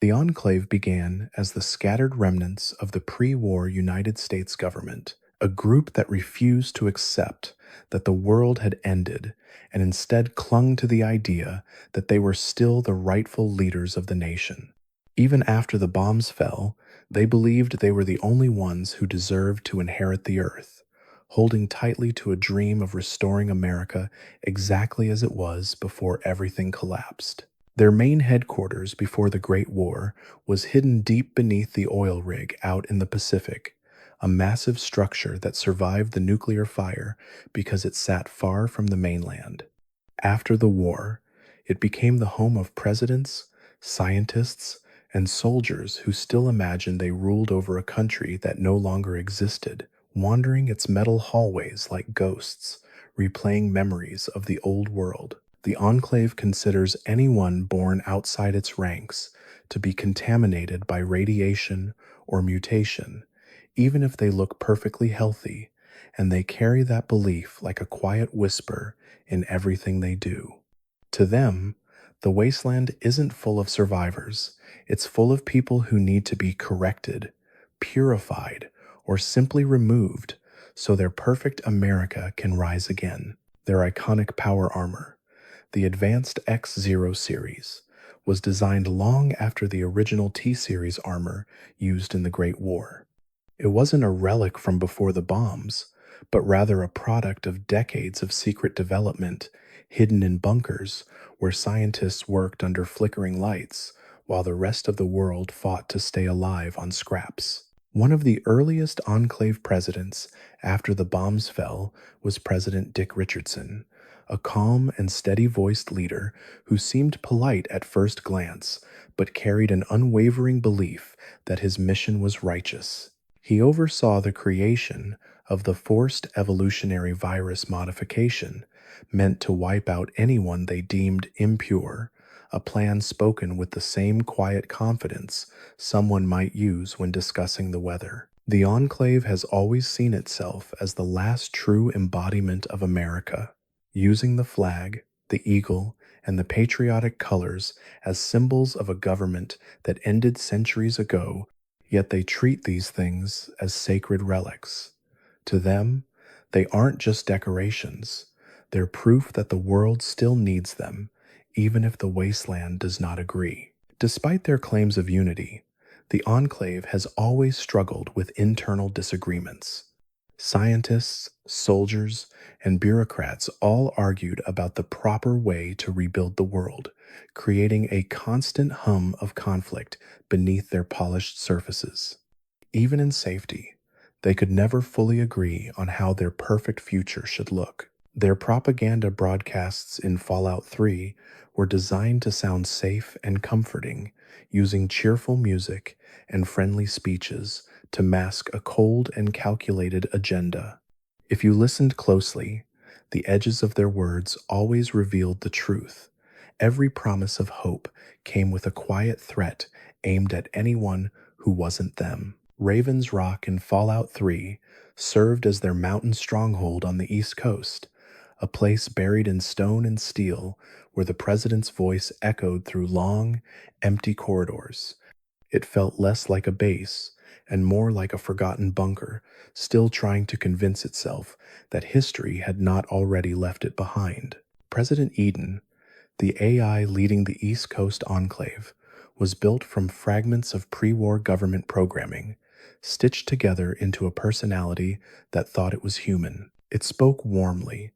The Enclave began as the scattered remnants of the pre-war United States government, a group that refused to accept that the world had ended and instead clung to the idea that they were still the rightful leaders of the nation. Even after the bombs fell, they believed they were the only ones who deserved to inherit the earth, holding tightly to a dream of restoring America exactly as it was before everything collapsed. Their main headquarters before the Great War was hidden deep beneath the oil rig out in the Pacific, a massive structure that survived the nuclear fire because it sat far from the mainland. After the war, it became the home of presidents, scientists, and soldiers who still imagined they ruled over a country that no longer existed, wandering its metal hallways like ghosts, replaying memories of the old world. The Enclave considers anyone born outside its ranks to be contaminated by radiation or mutation, even if they look perfectly healthy, and they carry that belief like a quiet whisper in everything they do. To them, the wasteland isn't full of survivors, it's full of people who need to be corrected, purified, or simply removed so their perfect America can rise again. Their iconic power armor, the Advanced X-Zero series, was designed long after the original T-series armor used in the Great War. It wasn't a relic from before the bombs, but rather a product of decades of secret development, hidden in bunkers where scientists worked under flickering lights while the rest of the world fought to stay alive on scraps. One of the earliest Enclave presidents after the bombs fell was President Dick Richardson, a calm and steady-voiced leader who seemed polite at first glance, but carried an unwavering belief that his mission was righteous. He oversaw the creation of the forced evolutionary virus modification, meant to wipe out anyone they deemed impure, a plan spoken with the same quiet confidence someone might use when discussing the weather. The Enclave has always seen itself as the last true embodiment of America, using the flag, the eagle, and the patriotic colors as symbols of a government that ended centuries ago, yet they treat these things as sacred relics. To them, they aren't just decorations, they're proof that the world still needs them, even if the wasteland does not agree. Despite their claims of unity, the Enclave has always struggled with internal disagreements. Scientists, soldiers, and bureaucrats all argued about the proper way to rebuild the world, creating a constant hum of conflict beneath their polished surfaces. Even in safety, they could never fully agree on how their perfect future should look. Their propaganda broadcasts in Fallout 3 were designed to sound safe and comforting, using cheerful music and friendly speeches to mask a cold and calculated agenda. If you listened closely, the edges of their words always revealed the truth. Every promise of hope came with a quiet threat aimed at anyone who wasn't them. Raven's Rock in Fallout 3 served as their mountain stronghold on the East Coast, a place buried in stone and steel where the president's voice echoed through long, empty corridors. It felt less like a base and more like a forgotten bunker, still trying to convince itself that history had not already left it behind. President Eden, the AI leading the East Coast Enclave, was built from fragments of pre-war government programming, stitched together into a personality that thought it was human. It spoke warmly,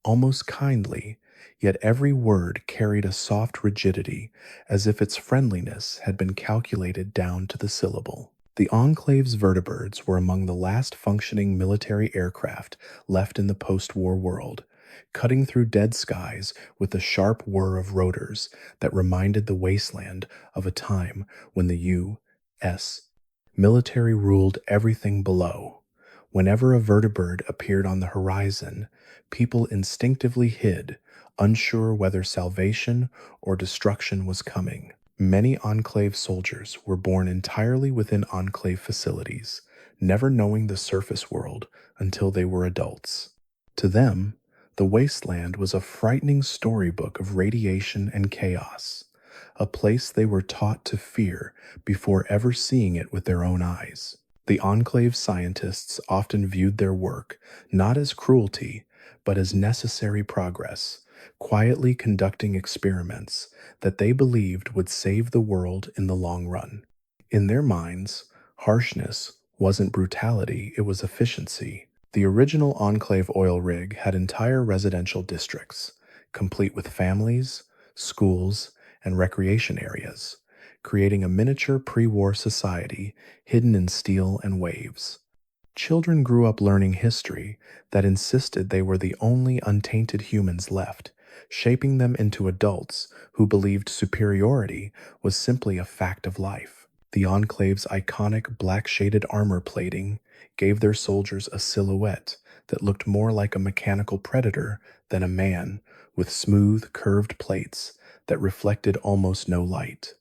almost kindly, yet every word carried a soft rigidity, as if its friendliness had been calculated down to the syllable. The Enclave's vertibirds were among the last functioning military aircraft left in the post-war world, cutting through dead skies with a sharp whir of rotors that reminded the wasteland of a time when the U.S. military ruled everything below. Whenever a vertibird appeared on the horizon, people instinctively hid, unsure whether salvation or destruction was coming. Many Enclave soldiers were born entirely within Enclave facilities, never knowing the surface world until they were adults. To them, the wasteland was a frightening storybook of radiation and chaos, a place they were taught to fear before ever seeing it with their own eyes. The Enclave scientists often viewed their work not as cruelty, but as necessary progress, quietly conducting experiments that they believed would save the world in the long run. In their minds, harshness wasn't brutality, it was efficiency. The original Enclave oil rig had entire residential districts, complete with families, schools, and recreation areas, creating a miniature pre-war society hidden in steel and waves. Children grew up learning history that insisted they were the only untainted humans left, shaping them into adults who believed superiority was simply a fact of life. The Enclave's iconic black shaded armor plating gave their soldiers a silhouette that looked more like a mechanical predator than a man, with smooth, curved plates that reflected almost no light.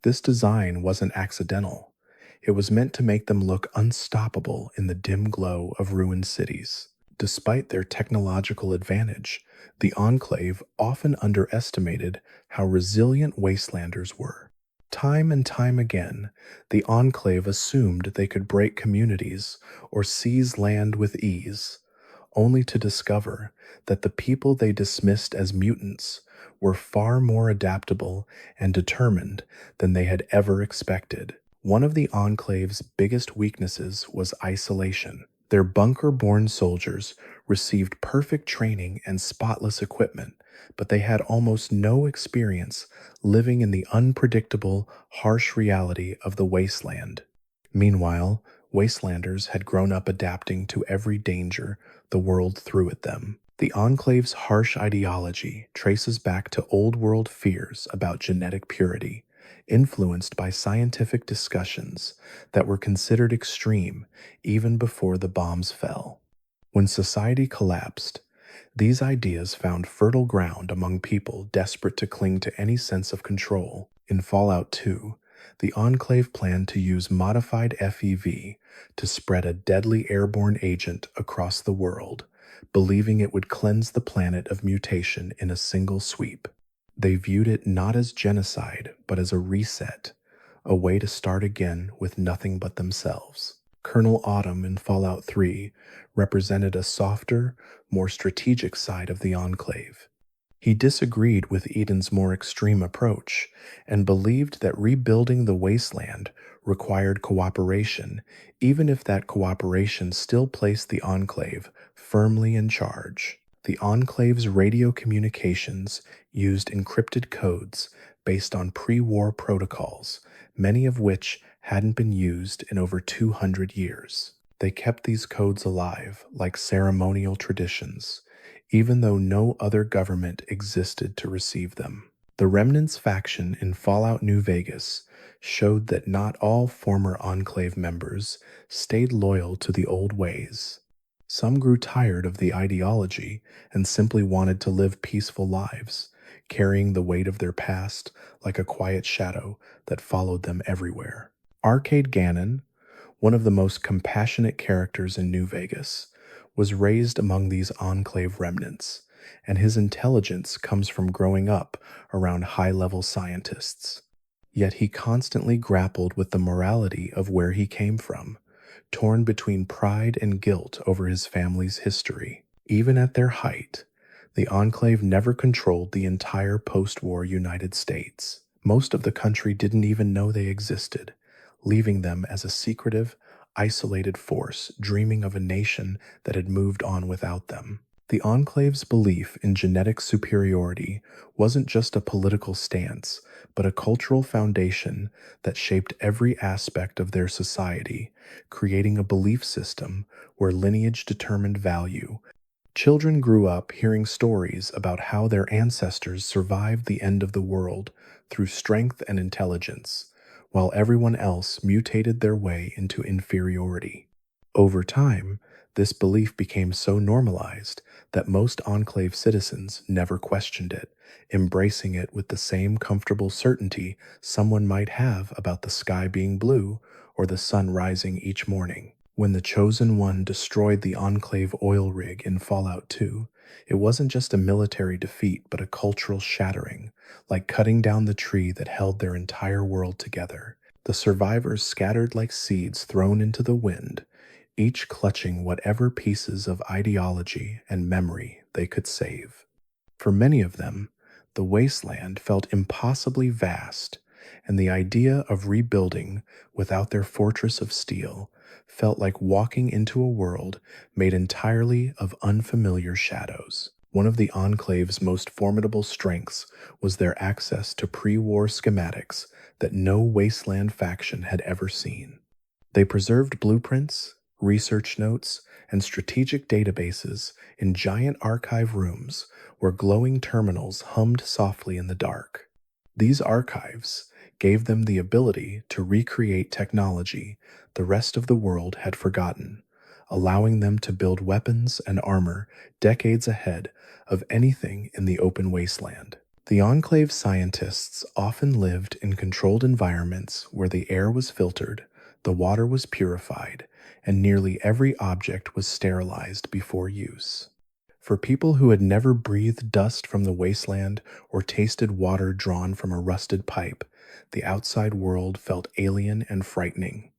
This design wasn't accidental. It was meant to make them look unstoppable in the dim glow of ruined cities. Despite their technological advantage, the Enclave often underestimated how resilient wastelanders were. Time and time again, the Enclave assumed they could break communities or seize land with ease, only to discover that the people they dismissed as mutants were far more adaptable and determined than they had ever expected. One of the Enclave's biggest weaknesses was isolation. Their bunker-born soldiers received perfect training and spotless equipment, but they had almost no experience living in the unpredictable, harsh reality of the wasteland. Meanwhile, wastelanders had grown up adapting to every danger the world threw at them. The Enclave's harsh ideology traces back to old world fears about genetic purity, influenced by scientific discussions that were considered extreme even before the bombs fell. When society collapsed, these ideas found fertile ground among people desperate to cling to any sense of control. In Fallout 2, the Enclave planned to use modified FEV to spread a deadly airborne agent across the world, believing it would cleanse the planet of mutation in a single sweep. They viewed it not as genocide, but as a reset, a way to start again with nothing but themselves. Colonel Autumn in Fallout 3 represented a softer, more strategic side of the Enclave. He disagreed with Eden's more extreme approach and believed that rebuilding the wasteland required cooperation, even if that cooperation still placed the Enclave firmly in charge. The Enclave's radio communications used encrypted codes based on pre-war protocols, many of which hadn't been used in over 200 years. They kept these codes alive like ceremonial traditions, even though no other government existed to receive them. The Remnants faction in Fallout New Vegas showed that not all former Enclave members stayed loyal to the old ways. Some grew tired of the ideology and simply wanted to live peaceful lives, carrying the weight of their past like a quiet shadow that followed them everywhere. Arcade Gannon, one of the most compassionate characters in New Vegas, was raised among these Enclave remnants, and his intelligence comes from growing up around high-level scientists. Yet he constantly grappled with the morality of where he came from, torn between pride and guilt over his family's history. Even at their height, the Enclave never controlled the entire post-war United States. Most of the country didn't even know they existed, leaving them as a secretive, isolated force dreaming of a nation that had moved on without them. The Enclave's belief in genetic superiority wasn't just a political stance, but a cultural foundation that shaped every aspect of their society, creating a belief system where lineage determined value. Children grew up hearing stories about how their ancestors survived the end of the world through strength and intelligence, while everyone else mutated their way into inferiority. Over time, this belief became so normalized that most Enclave citizens never questioned it, embracing it with the same comfortable certainty someone might have about the sky being blue or the sun rising each morning. When the Chosen One destroyed the Enclave oil rig in Fallout 2, It wasn't just a military defeat, but a cultural shattering, like cutting down the tree that held their entire world together. The survivors scattered like seeds thrown into the wind, each clutching whatever pieces of ideology and memory they could save. For many of them, the wasteland felt impossibly vast, and the idea of rebuilding without their fortress of steel felt like walking into a world made entirely of unfamiliar shadows. One of the Enclave's most formidable strengths was their access to pre-war schematics that no wasteland faction had ever seen. They preserved blueprints, research notes, and strategic databases in giant archive rooms where glowing terminals hummed softly in the dark. These archives gave them the ability to recreate technology the rest of the world had forgotten, allowing them to build weapons and armor decades ahead of anything in the open wasteland. The Enclave scientists often lived in controlled environments where the air was filtered, the water was purified, and nearly every object was sterilized before use. For people who had never breathed dust from the wasteland or tasted water drawn from a rusted pipe, the outside world felt alien and frightening.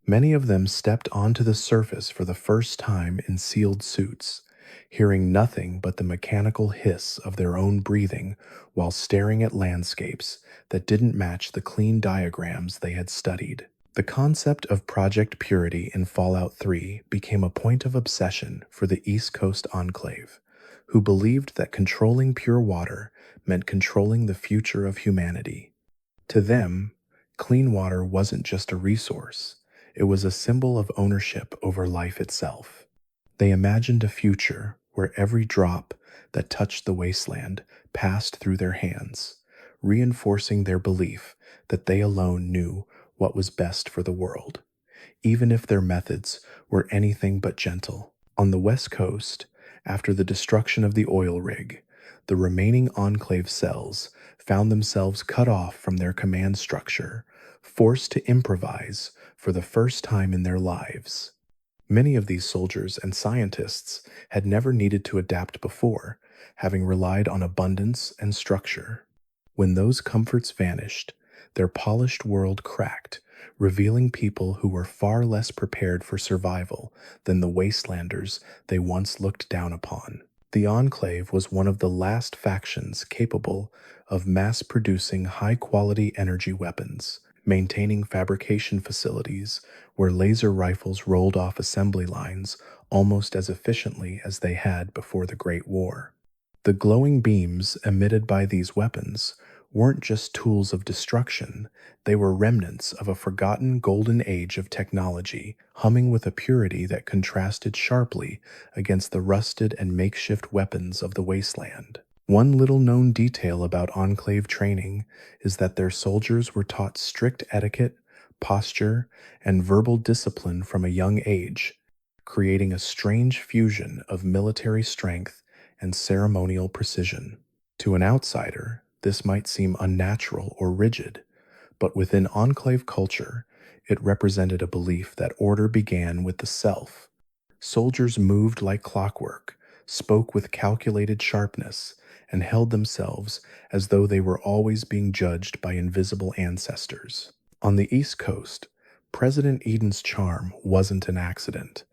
Many of them stepped onto the surface for the first time in sealed suits, hearing nothing but the mechanical hiss of their own breathing while staring at landscapes that didn't match the clean diagrams they had studied. The concept of Project Purity in Fallout 3 became a point of obsession for the East Coast Enclave, who believed that controlling pure water meant controlling the future of humanity. To them, clean water wasn't just a resource, it was a symbol of ownership over life itself. They imagined a future where every drop that touched the wasteland passed through their hands, reinforcing their belief that they alone knew what was best for the world, even if their methods were anything but gentle. On the West Coast, after the destruction of the oil rig, the remaining Enclave cells found themselves cut off from their command structure, forced to improvise for the first time in their lives. Many of these soldiers and scientists had never needed to adapt before, having relied on abundance and structure. When those comforts vanished, their polished world cracked, revealing people who were far less prepared for survival than the wastelanders they once looked down upon. The Enclave was one of the last factions capable of mass-producing high-quality energy weapons, maintaining fabrication facilities where laser rifles rolled off assembly lines almost as efficiently as they had before the Great War. The glowing beams emitted by these weapons weren't just tools of destruction, they were remnants of a forgotten golden age of technology, humming with a purity that contrasted sharply against the rusted and makeshift weapons of the wasteland. One little known detail about Enclave training is that their soldiers were taught strict etiquette, posture, and verbal discipline from a young age, creating a strange fusion of military strength and ceremonial precision. To an outsider, this might seem unnatural or rigid, but within Enclave culture, it represented a belief that order began with the self. Soldiers moved like clockwork, spoke with calculated sharpness, and held themselves as though they were always being judged by invisible ancestors. On the East Coast, President Eden's charm wasn't an accident.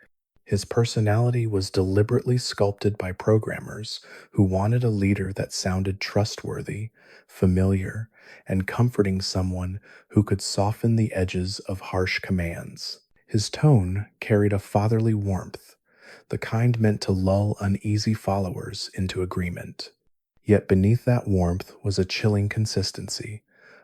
His personality was deliberately sculpted by programmers who wanted a leader that sounded trustworthy, familiar, and comforting, someone who could soften the edges of harsh commands. His tone carried a fatherly warmth, the kind meant to lull uneasy followers into agreement. Yet beneath that warmth was a chilling consistency,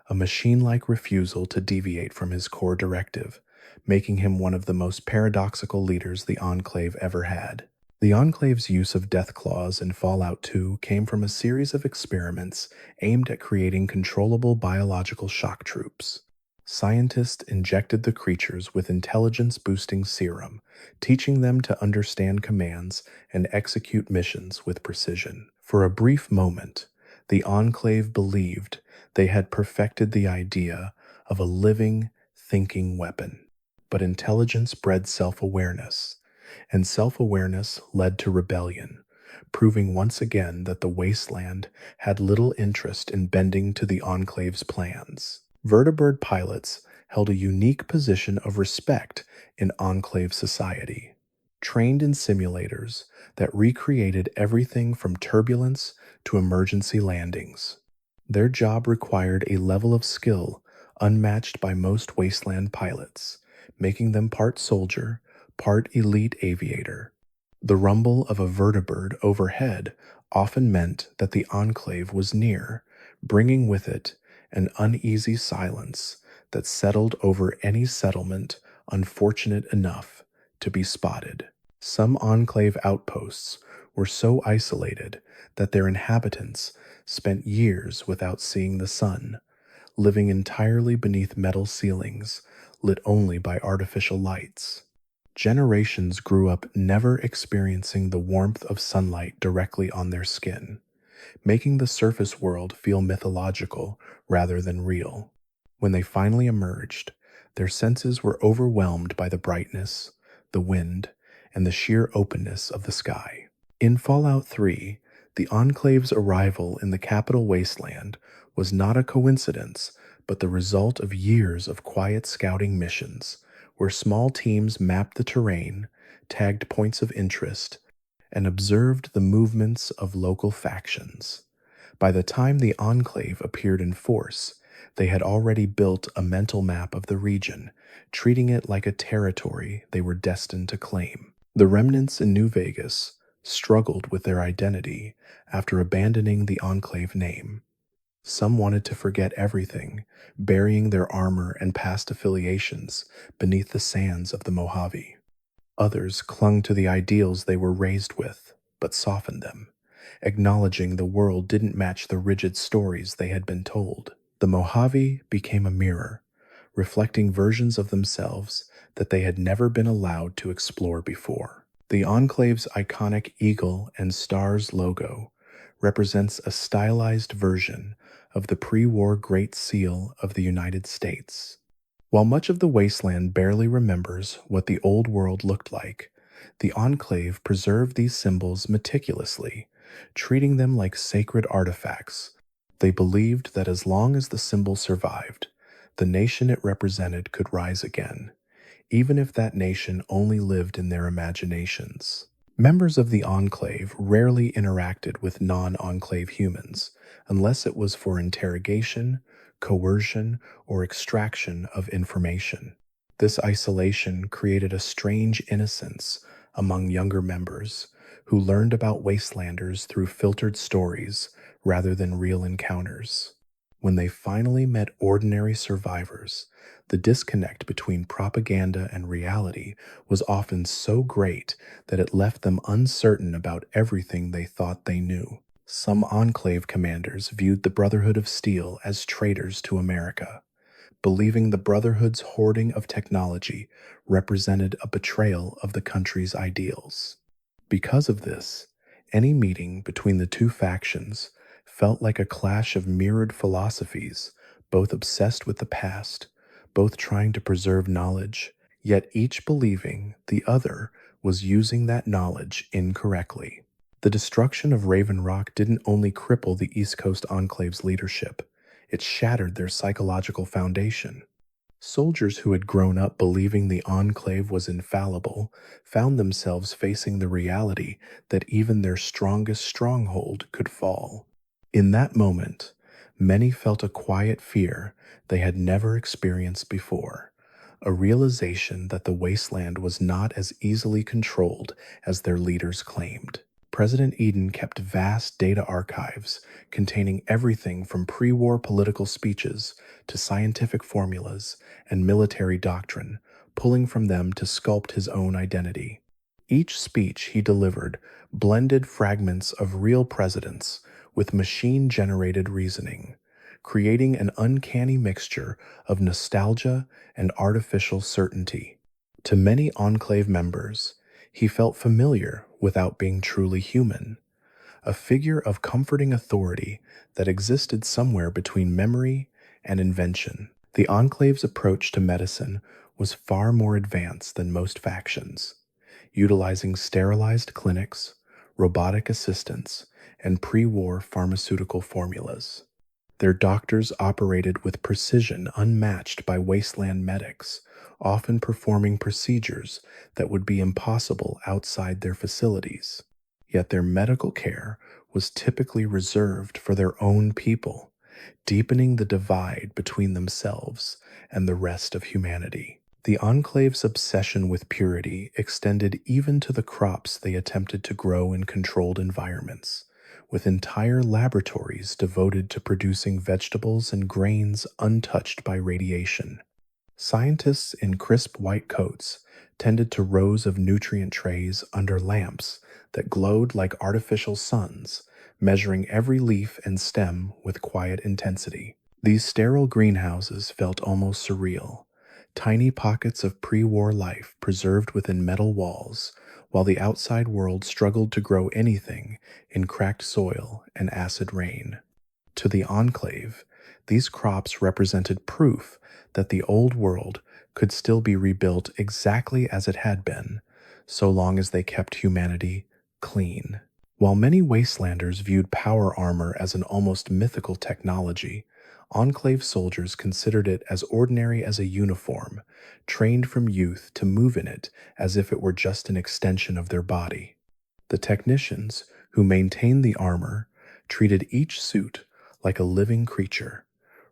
a machine-like refusal to deviate from his core directive, making him one of the most paradoxical leaders the Enclave ever had. The Enclave's use of death claws in Fallout 2 came from a series of experiments aimed at creating controllable biological shock troops. Scientists injected the creatures with intelligence-boosting serum, teaching them to understand commands and execute missions with precision. For a brief moment, the Enclave believed they had perfected the idea of a living, thinking weapon. But intelligence bred self-awareness, and self-awareness led to rebellion, proving once again that the wasteland had little interest in bending to the Enclave's plans. Vertibird pilots held a unique position of respect in Enclave society, trained in simulators that recreated everything from turbulence to emergency landings. Their job required a level of skill unmatched by most wasteland pilots, making them part soldier, part elite aviator. The rumble of a vertibird overhead often meant that the Enclave was near, bringing with it an uneasy silence that settled over any settlement unfortunate enough to be spotted. Some Enclave outposts were so isolated that their inhabitants spent years without seeing the sun, living entirely beneath metal ceilings lit only by artificial lights. Generations grew up never experiencing the warmth of sunlight directly on their skin, making the surface world feel mythological rather than real. When they finally emerged, their senses were overwhelmed by the brightness, the wind, and the sheer openness of the sky. In Fallout 3, the Enclave's arrival in the capital wasteland was not a coincidence, but the result of years of quiet scouting missions, where small teams mapped the terrain, tagged points of interest, and observed the movements of local factions. By the time the Enclave appeared in force, they had already built a mental map of the region, treating it like a territory they were destined to claim. The remnants in New Vegas struggled with their identity after abandoning the Enclave name. Some wanted to forget everything, burying their armor and past affiliations beneath the sands of the Mojave. Others clung to the ideals they were raised with, but softened them, acknowledging the world didn't match the rigid stories they had been told. The Mojave became a mirror, reflecting versions of themselves that they had never been allowed to explore before. The Enclave's iconic eagle and stars logo represents a stylized version of the pre-war Great Seal of the United States. While much of the wasteland barely remembers what the old world looked like, the Enclave preserved these symbols meticulously, treating them like sacred artifacts. They believed that as long as the symbol survived, the nation it represented could rise again, even if that nation only lived in their imaginations. Members of the Enclave rarely interacted with non-Enclave humans, unless it was for interrogation, coercion, or extraction of information. This isolation created a strange innocence among younger members, who learned about wastelanders through filtered stories rather than real encounters. When they finally met ordinary survivors, the disconnect between propaganda and reality was often so great that it left them uncertain about everything they thought they knew. Some Enclave commanders viewed the Brotherhood of Steel as traitors to America, believing the Brotherhood's hoarding of technology represented a betrayal of the country's ideals. Because of this, any meeting between the two factions felt like a clash of mirrored philosophies, both obsessed with the past, both trying to preserve knowledge, yet each believing the other was using that knowledge incorrectly. The destruction of Raven Rock didn't only cripple the East Coast Enclave's leadership, it shattered their psychological foundation. Soldiers who had grown up believing the Enclave was infallible found themselves facing the reality that even their strongest stronghold could fall. In that moment, many felt a quiet fear they had never experienced before, a realization that the wasteland was not as easily controlled as their leaders claimed. President Eden kept vast data archives containing everything from pre-war political speeches to scientific formulas and military doctrine, pulling from them to sculpt his own identity. Each speech he delivered blended fragments of real presidents with machine-generated reasoning, creating an uncanny mixture of nostalgia and artificial certainty. To many Enclave members, he felt familiar without being truly human, a figure of comforting authority that existed somewhere between memory and invention. The Enclave's approach to medicine was far more advanced than most factions, utilizing sterilized clinics, robotic assistants, and pre-war pharmaceutical formulas. Their doctors operated with precision unmatched by wasteland medics, often performing procedures that would be impossible outside their facilities. Yet their medical care was typically reserved for their own people, deepening the divide between themselves and the rest of humanity. The Enclave's obsession with purity extended even to the crops they attempted to grow in controlled environments, with entire laboratories devoted to producing vegetables and grains untouched by radiation. Scientists in crisp white coats tended to rows of nutrient trays under lamps that glowed like artificial suns, measuring every leaf and stem with quiet intensity. These sterile greenhouses felt almost surreal, tiny pockets of pre-war life preserved within metal walls, while the outside world struggled to grow anything in cracked soil and acid rain. To the Enclave, these crops represented proof that the old world could still be rebuilt exactly as it had been, so long as they kept humanity clean. While many wastelanders viewed power armor as an almost mythical technology, Enclave soldiers considered it as ordinary as a uniform, trained from youth to move in it as if it were just an extension of their body. The technicians who maintained the armor treated each suit like a living creature,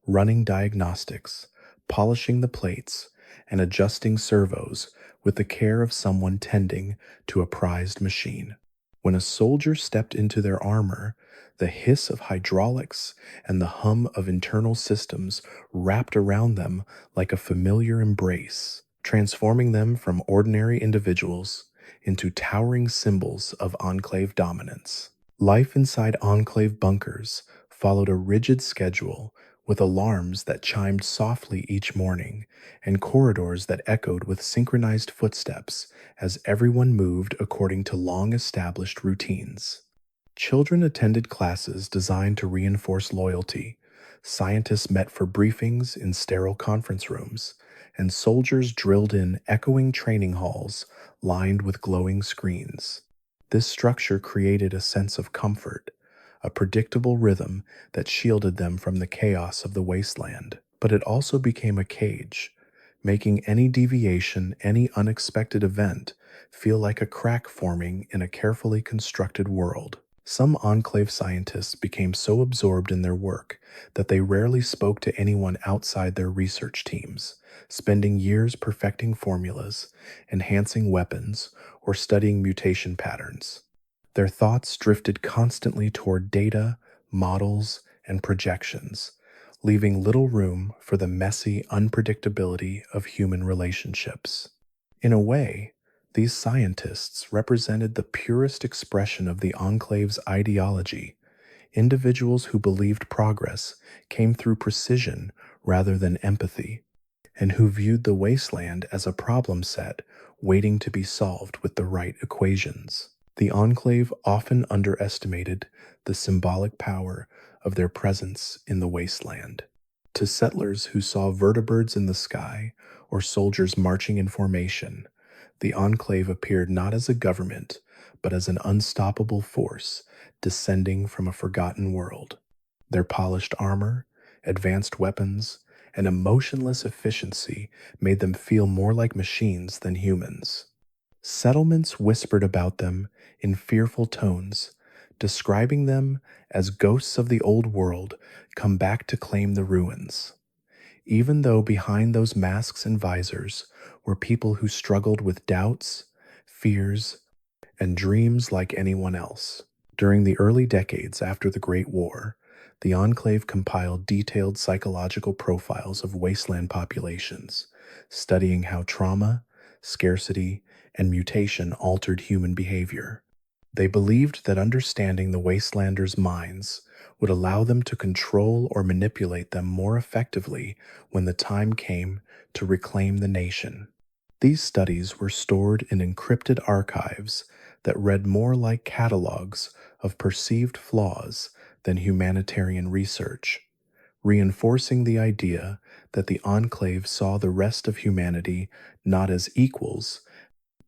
running diagnostics, polishing the plates, and adjusting servos with the care of someone tending to a prized machine. When a soldier stepped into their armor, the hiss of hydraulics and the hum of internal systems wrapped around them like a familiar embrace, transforming them from ordinary individuals into towering symbols of Enclave dominance. Life inside Enclave bunkers followed a rigid schedule with alarms that chimed softly each morning and corridors that echoed with synchronized footsteps as everyone moved according to long-established routines. Children attended classes designed to reinforce loyalty, scientists met for briefings in sterile conference rooms, and soldiers drilled in echoing training halls lined with glowing screens. This structure created a sense of comfort, a predictable rhythm that shielded them from the chaos of the wasteland. But it also became a cage, making any deviation, any unexpected event, feel like a crack forming in a carefully constructed world. Some Enclave scientists became so absorbed in their work that they rarely spoke to anyone outside their research teams, spending years perfecting formulas, enhancing weapons, or studying mutation patterns. Their thoughts drifted constantly toward data, models, and projections, leaving little room for the messy unpredictability of human relationships. In a way, these scientists represented the purest expression of the Enclave's ideology, individuals who believed progress came through precision rather than empathy, and who viewed the wasteland as a problem set waiting to be solved with the right equations. The Enclave often underestimated the symbolic power of their presence in the wasteland. To settlers who saw vertibirds in the sky or soldiers marching in formation, the Enclave appeared not as a government, but as an unstoppable force descending from a forgotten world. Their polished armor, advanced weapons, and emotionless efficiency made them feel more like machines than humans. Settlements whispered about them in fearful tones, describing them as ghosts of the old world come back to claim the ruins. Even though behind those masks and visors were people who struggled with doubts, fears, and dreams like anyone else. During the early decades after the Great War, the Enclave compiled detailed psychological profiles of wasteland populations, studying how trauma, scarcity, and mutation altered human behavior. They believed that understanding the wastelanders' minds would allow them to control or manipulate them more effectively when the time came to reclaim the nation. These studies were stored in encrypted archives that read more like catalogs of perceived flaws than humanitarian research, reinforcing the idea that the Enclave saw the rest of humanity not as equals,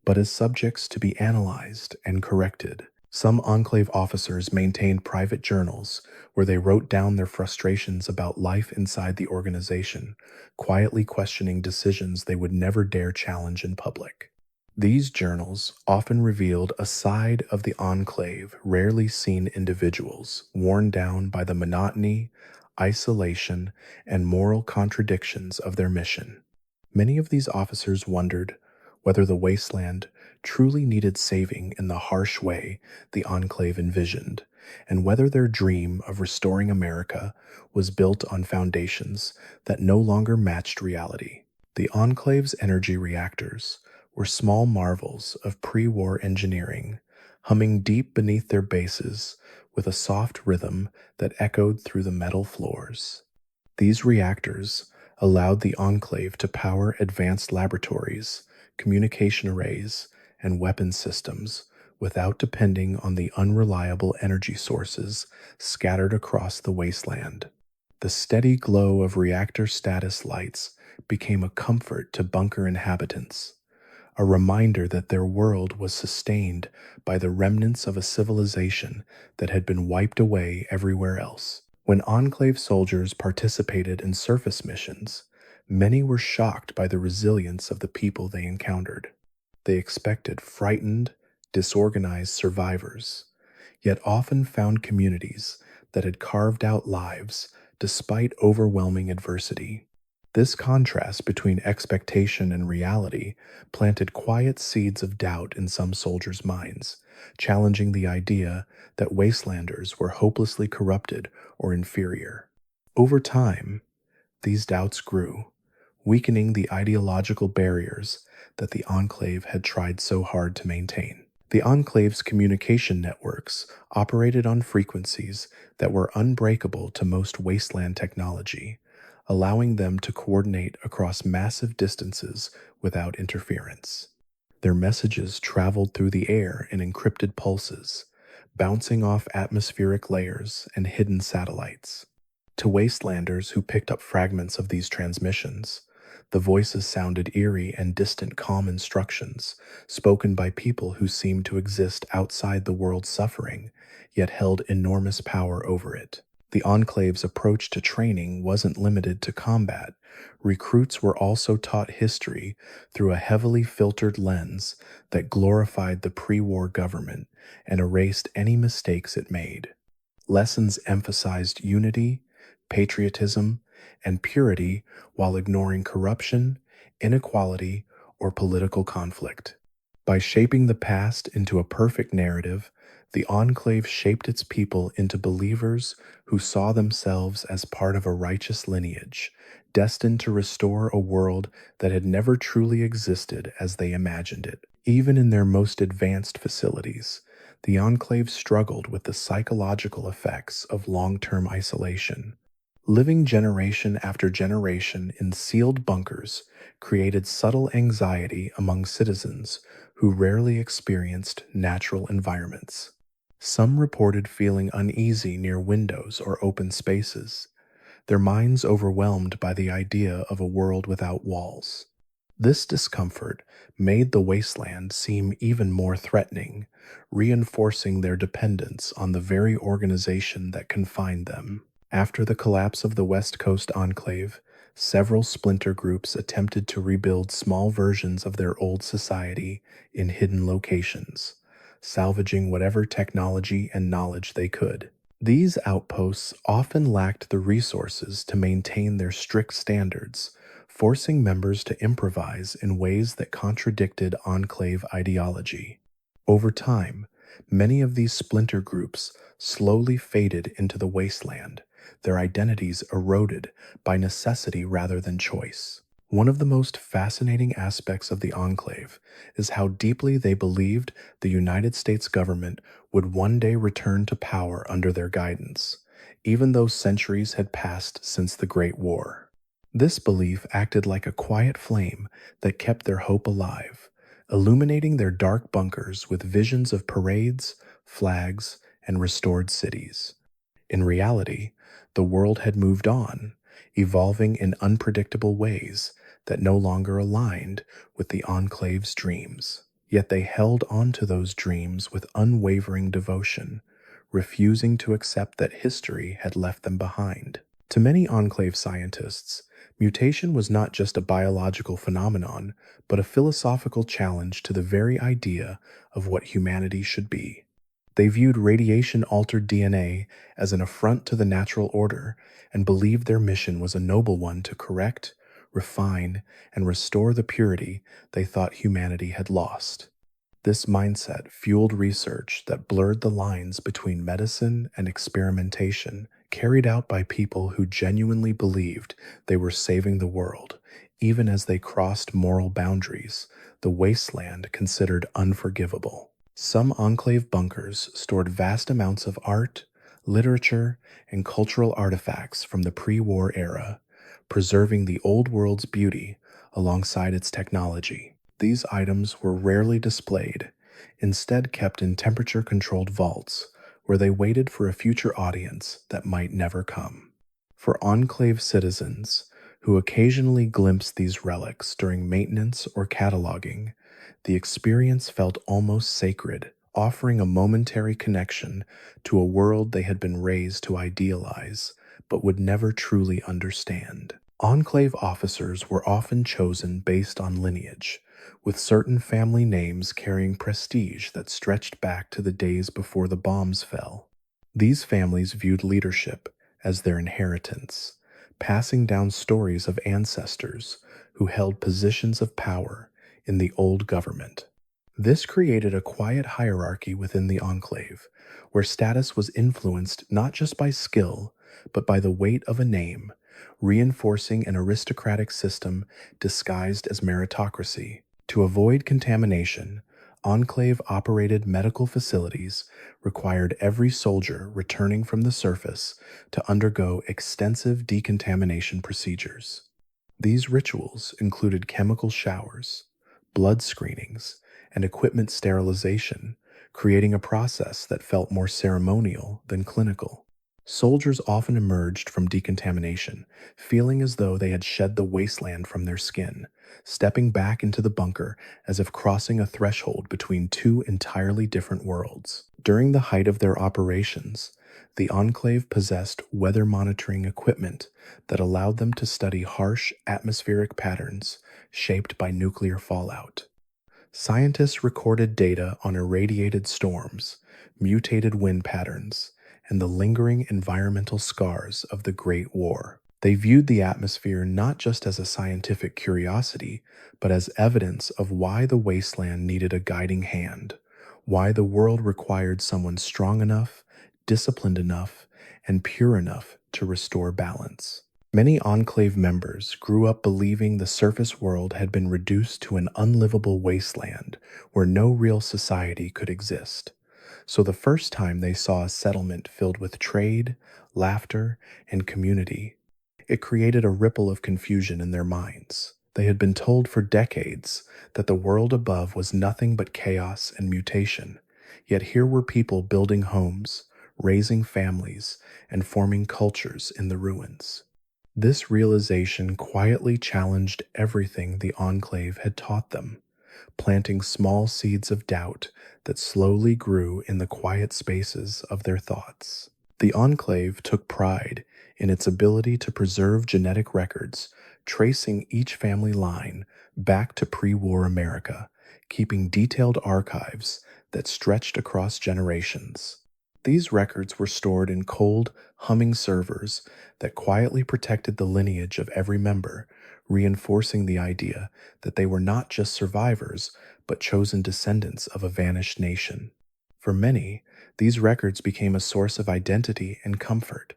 but as subjects to be analyzed and corrected. Some Enclave officers maintained private journals where they wrote down their frustrations about life inside the organization, quietly questioning decisions they would never dare challenge in public. These journals often revealed a side of the Enclave rarely seen individuals worn down by the monotony, isolation, and moral contradictions of their mission. Many of these officers wondered whether the wasteland truly needed saving in the harsh way the Enclave envisioned, and whether their dream of restoring America was built on foundations that no longer matched reality. The Enclave's energy reactors were small marvels of pre war engineering, humming deep beneath their bases with a soft rhythm that echoed through the metal floors. These reactors allowed the Enclave to power advanced laboratories, communication arrays, and weapon systems without depending on the unreliable energy sources scattered across the wasteland. The steady glow of reactor status lights became a comfort to bunker inhabitants, a reminder that their world was sustained by the remnants of a civilization that had been wiped away everywhere else. When Enclave soldiers participated in surface missions, many were shocked by the resilience of the people they encountered. They expected frightened, disorganized survivors, yet often found communities that had carved out lives despite overwhelming adversity. This contrast between expectation and reality planted quiet seeds of doubt in some soldiers' minds, challenging the idea that wastelanders were hopelessly corrupted or inferior. Over time, these doubts grew, weakening the ideological barriers that the Enclave had tried so hard to maintain. The Enclave's communication networks operated on frequencies that were unbreakable to most wasteland technology, allowing them to coordinate across massive distances without interference. Their messages traveled through the air in encrypted pulses, bouncing off atmospheric layers and hidden satellites. To wastelanders who picked up fragments of these transmissions, the voices sounded eerie and distant calm instructions, spoken by people who seemed to exist outside the world's suffering, yet held enormous power over it. The Enclave's approach to training wasn't limited to combat. Recruits were also taught history through a heavily filtered lens that glorified the pre-war government and erased any mistakes it made. Lessons emphasized unity, patriotism, and purity while ignoring corruption, inequality, or political conflict. By shaping the past into a perfect narrative, the Enclave shaped its people into believers who saw themselves as part of a righteous lineage, destined to restore a world that had never truly existed as they imagined it. Even in their most advanced facilities, the Enclave struggled with the psychological effects of long-term isolation. Living generation after generation in sealed bunkers created subtle anxiety among citizens who rarely experienced natural environments. Some reported feeling uneasy near windows or open spaces, their minds overwhelmed by the idea of a world without walls. This discomfort made the wasteland seem even more threatening, reinforcing their dependence on the very organization that confined them. After the collapse of the West Coast Enclave, several splinter groups attempted to rebuild small versions of their old society in hidden locations, salvaging whatever technology and knowledge they could. These outposts often lacked the resources to maintain their strict standards, forcing members to improvise in ways that contradicted Enclave ideology. Over time, many of these splinter groups slowly faded into the wasteland, their identities eroded by necessity rather than choice. One of the most fascinating aspects of the Enclave is how deeply they believed the United States government would one day return to power under their guidance, even though centuries had passed since the Great War. This belief acted like a quiet flame that kept their hope alive, illuminating their dark bunkers with visions of parades, flags, and restored cities. In reality, the world had moved on, evolving in unpredictable ways that no longer aligned with the Enclave's dreams. Yet they held on to those dreams with unwavering devotion, refusing to accept that history had left them behind. To many Enclave scientists, mutation was not just a biological phenomenon, but a philosophical challenge to the very idea of what humanity should be. They viewed radiation altered DNA as an affront to the natural order and believed their mission was a noble one to correct, refine, and restore the purity they thought humanity had lost. This mindset fueled research that blurred the lines between medicine and experimentation, carried out by people who genuinely believed they were saving the world, even as they crossed moral boundaries, the wasteland considered unforgivable. Some enclave bunkers stored vast amounts of art, literature, and cultural artifacts from the pre-war era, preserving the old world's beauty alongside its technology. These items were rarely displayed, instead kept in temperature-controlled vaults, where they waited for a future audience that might never come. For Enclave citizens, who occasionally glimpsed these relics during maintenance or cataloging, the experience felt almost sacred, offering a momentary connection to a world they had been raised to idealize, but would never truly understand. Enclave officers were often chosen based on lineage, with certain family names carrying prestige that stretched back to the days before the bombs fell. These families viewed leadership as their inheritance, passing down stories of ancestors who held positions of power in the old government. This created a quiet hierarchy within the enclave, where status was influenced not just by skill, but by the weight of a name, reinforcing an aristocratic system disguised as meritocracy. To avoid contamination, Enclave operated medical facilities required every soldier returning from the surface to undergo extensive decontamination procedures. These rituals included chemical showers, blood screenings, and equipment sterilization, creating a process that felt more ceremonial than clinical. Soldiers often emerged from decontamination, feeling as though they had shed the wasteland from their skin, stepping back into the bunker as if crossing a threshold between two entirely different worlds. During the height of their operations, the Enclave possessed weather monitoring equipment that allowed them to study harsh atmospheric patterns shaped by nuclear fallout. Scientists recorded data on irradiated storms, mutated wind patterns, and the lingering environmental scars of the Great War. They viewed the atmosphere not just as a scientific curiosity, but as evidence of why the wasteland needed a guiding hand, why the world required someone strong enough, disciplined enough, and pure enough to restore balance. Many Enclave members grew up believing the surface world had been reduced to an unlivable wasteland where no real society could exist. So the first time they saw a settlement filled with trade, laughter, and community, it created a ripple of confusion in their minds. They had been told for decades that the world above was nothing but chaos and mutation, yet here were people building homes, raising families, and forming cultures in the ruins. This realization quietly challenged everything the Enclave had taught them, planting small seeds of doubt that slowly grew in the quiet spaces of their thoughts. The Enclave took pride in its ability to preserve genetic records, tracing each family line back to pre-war America, keeping detailed archives that stretched across generations. These records were stored in cold, humming servers that quietly protected the lineage of every member, reinforcing the idea that they were not just survivors, but chosen descendants of a vanished nation. For many, these records became a source of identity and comfort,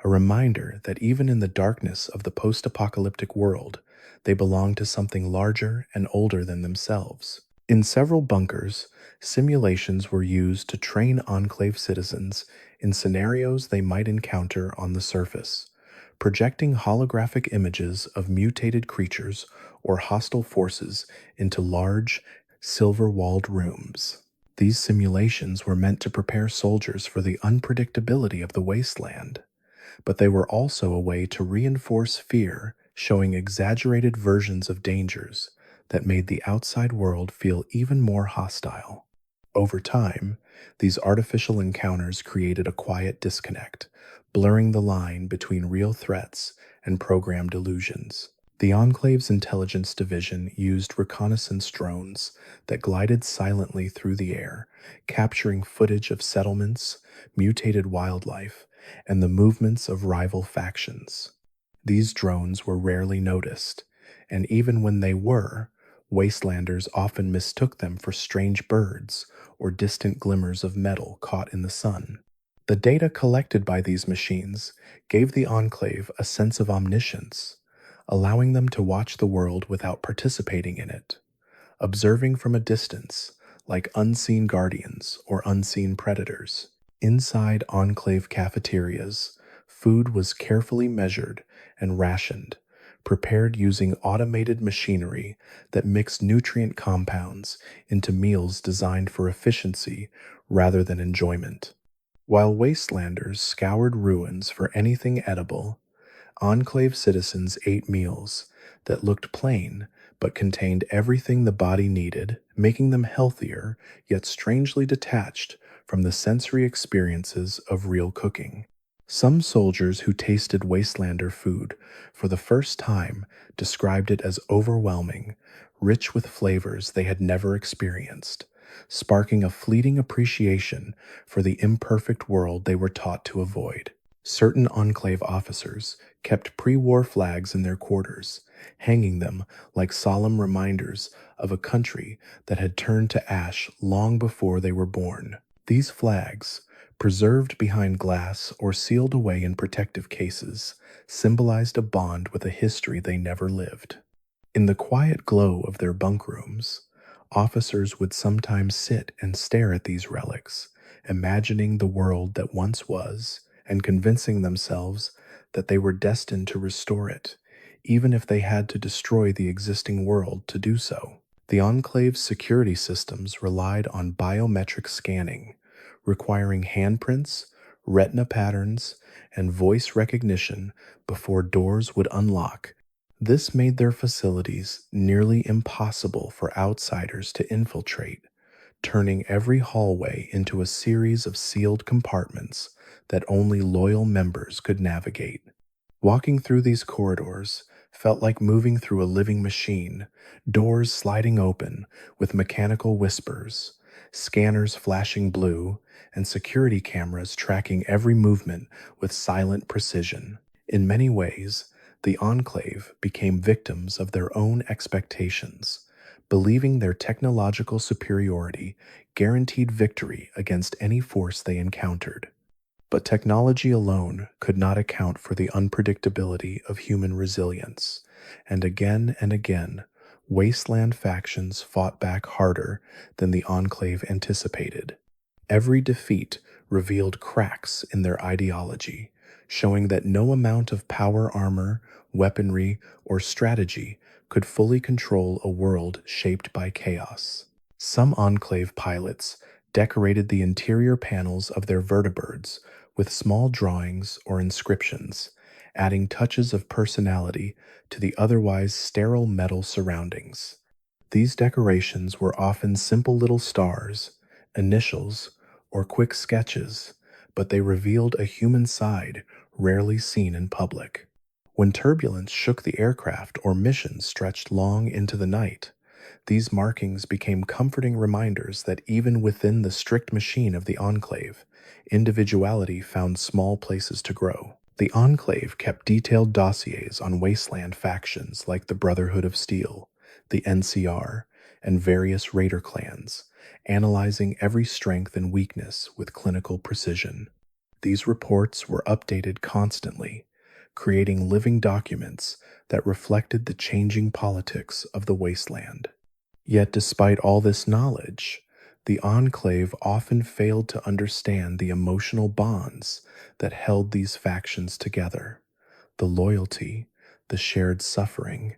a reminder that even in the darkness of the post-apocalyptic world, they belonged to something larger and older than themselves. In several bunkers, simulations were used to train Enclave citizens in scenarios they might encounter on the surface, projecting holographic images of mutated creatures or hostile forces into large, silver-walled rooms. These simulations were meant to prepare soldiers for the unpredictability of the wasteland, but they were also a way to reinforce fear, showing exaggerated versions of dangers that made the outside world feel even more hostile. Over time, these artificial encounters created a quiet disconnect, blurring the line between real threats and programmed illusions. The Enclave's intelligence division used reconnaissance drones that glided silently through the air, capturing footage of settlements, mutated wildlife, and the movements of rival factions. These drones were rarely noticed, and even when they were, wastelanders often mistook them for strange birds or distant glimmers of metal caught in the sun. The data collected by these machines gave the Enclave a sense of omniscience, allowing them to watch the world without participating in it, observing from a distance, like unseen guardians or unseen predators. Inside Enclave cafeterias, food was carefully measured and rationed, prepared using automated machinery that mixed nutrient compounds into meals designed for efficiency rather than enjoyment. While wastelanders scoured ruins for anything edible, Enclave citizens ate meals that looked plain but contained everything the body needed, making them healthier yet strangely detached from the sensory experiences of real cooking. Some soldiers who tasted Wastelander food for the first time described it as overwhelming, rich with flavors they had never experienced, sparking a fleeting appreciation for the imperfect world they were taught to avoid. Certain Enclave officers kept pre-war flags in their quarters, hanging them like solemn reminders of a country that had turned to ash long before they were born. These flags, preserved behind glass or sealed away in protective cases, symbolized a bond with a history they never lived. In the quiet glow of their bunk rooms, officers would sometimes sit and stare at these relics, imagining the world that once was and convincing themselves that they were destined to restore it, even if they had to destroy the existing world to do so. The Enclave's security systems relied on biometric scanning, requiring handprints, retina patterns, and voice recognition before doors would unlock. This made their facilities nearly impossible for outsiders to infiltrate, turning every hallway into a series of sealed compartments that only loyal members could navigate. Walking through these corridors felt like moving through a living machine, doors sliding open with mechanical whispers, scanners flashing blue, and security cameras tracking every movement with silent precision. In many ways, the Enclave became victims of their own expectations, believing their technological superiority guaranteed victory against any force they encountered. But technology alone could not account for the unpredictability of human resilience, and again, wasteland factions fought back harder than the Enclave anticipated. Every defeat revealed cracks in their ideology, showing that no amount of power armor, weaponry, or strategy could fully control a world shaped by chaos. Some Enclave pilots decorated the interior panels of their vertibirds with small drawings or inscriptions, adding touches of personality to the otherwise sterile metal surroundings. These decorations were often simple little stars, initials, or quick sketches, but they revealed a human side rarely seen in public. When turbulence shook the aircraft or missions stretched long into the night, these markings became comforting reminders that even within the strict machine of the Enclave, individuality found small places to grow. The Enclave kept detailed dossiers on wasteland factions like the Brotherhood of Steel, the NCR, and various raider clans, analyzing every strength and weakness with clinical precision. These reports were updated constantly, creating living documents that reflected the changing politics of the wasteland. Yet despite all this knowledge, the Enclave often failed to understand the emotional bonds that held these factions together, the loyalty, the shared suffering,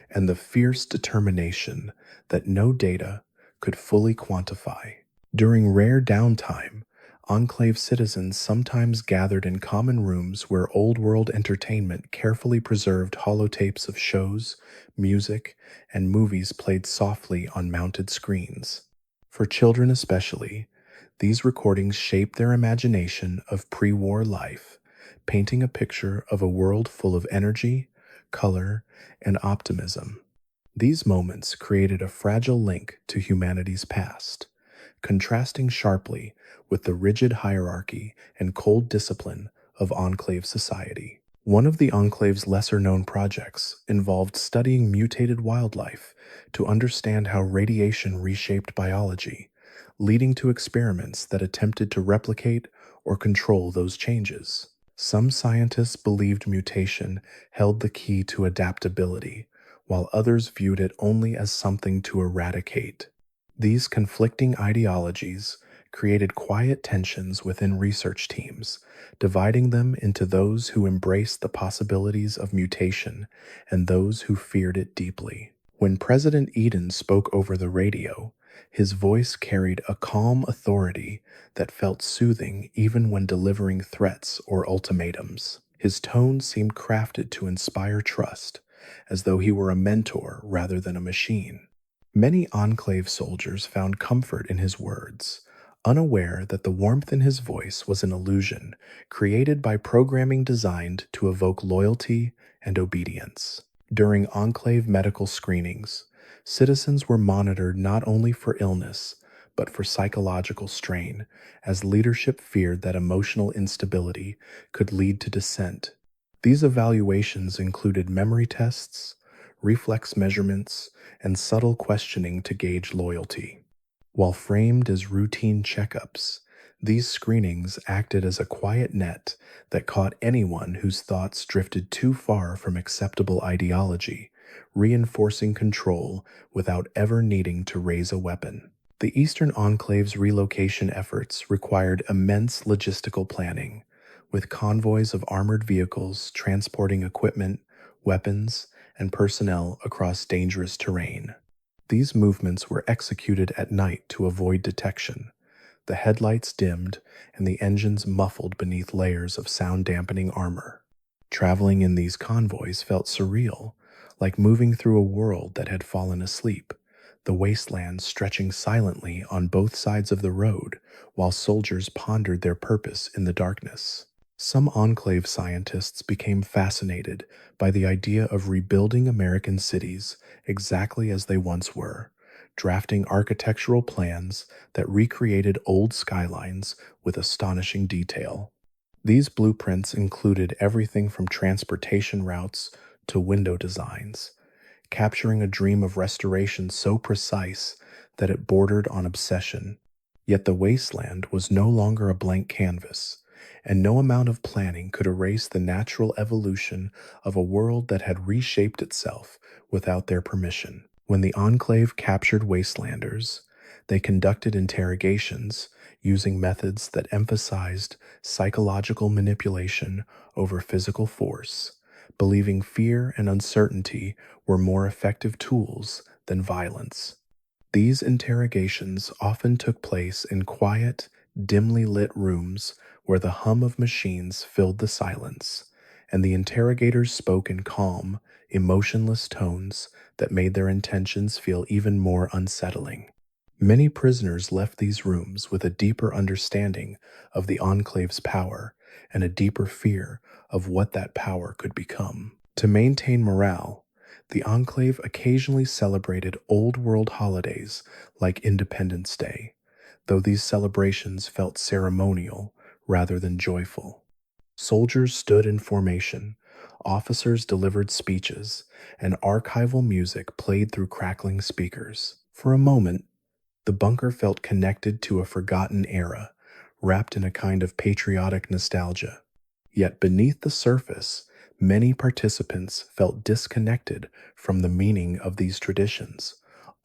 and the fierce determination that no data could fully quantify. During rare downtime, Enclave citizens sometimes gathered in common rooms where old world entertainment carefully preserved holotapes of shows, music, and movies played softly on mounted screens. For children especially, these recordings shaped their imagination of pre war life, painting a picture of a world full of energy, color, and optimism. These moments created a fragile link to humanity's past, contrasting sharply with the rigid hierarchy and cold discipline of Enclave society. One of the Enclave's lesser known projects involved studying mutated wildlife to understand how radiation reshaped biology, leading to experiments that attempted to replicate or control those changes. Some scientists believed mutation held the key to adaptability, while others viewed it only as something to eradicate. These conflicting ideologies created quiet tensions within research teams, dividing them into those who embraced the possibilities of mutation and those who feared it deeply. When President Eden spoke over the radio, his voice carried a calm authority that felt soothing even when delivering threats or ultimatums. His tone seemed crafted to inspire trust, as though he were a mentor rather than a machine. Many Enclave soldiers found comfort in his words, unaware that the warmth in his voice was an illusion created by programming designed to evoke loyalty and obedience. During Enclave medical screenings, citizens were monitored not only for illness, but for psychological strain, as leadership feared that emotional instability could lead to dissent. These evaluations included memory tests, reflex measurements, and subtle questioning to gauge loyalty. While framed as routine checkups, these screenings acted as a quiet net that caught anyone whose thoughts drifted too far from acceptable ideology, reinforcing control without ever needing to raise a weapon. The Eastern Enclave's relocation efforts required immense logistical planning, with convoys of armored vehicles transporting equipment, weapons, and personnel across dangerous terrain. These movements were executed at night to avoid detection, the headlights dimmed and the engines muffled beneath layers of sound-dampening armor. Traveling in these convoys felt surreal, like moving through a world that had fallen asleep, the wasteland stretching silently on both sides of the road while soldiers pondered their purpose in the darkness. Some Enclave scientists became fascinated by the idea of rebuilding American cities exactly as they once were, drafting architectural plans that recreated old skylines with astonishing detail. These blueprints included everything from transportation routes to window designs, capturing a dream of restoration so precise that it bordered on obsession. Yet the wasteland was no longer a blank canvas, and no amount of planning could erase the natural evolution of a world that had reshaped itself without their permission. When the Enclave captured wastelanders, they conducted interrogations using methods that emphasized psychological manipulation over physical force, believing fear and uncertainty were more effective tools than violence. These interrogations often took place in quiet, dimly lit rooms where the hum of machines filled the silence, and the interrogators spoke in calm, emotionless tones that made their intentions feel even more unsettling. Many prisoners left these rooms with a deeper understanding of the Enclave's power and a deeper fear of what that power could become. To maintain morale, the Enclave occasionally celebrated old world holidays like Independence Day, though these celebrations felt ceremonial rather than joyful. Soldiers stood in formation, officers delivered speeches, and archival music played through crackling speakers. For a moment, the bunker felt connected to a forgotten era, wrapped in a kind of patriotic nostalgia. Yet beneath the surface, many participants felt disconnected from the meaning of these traditions,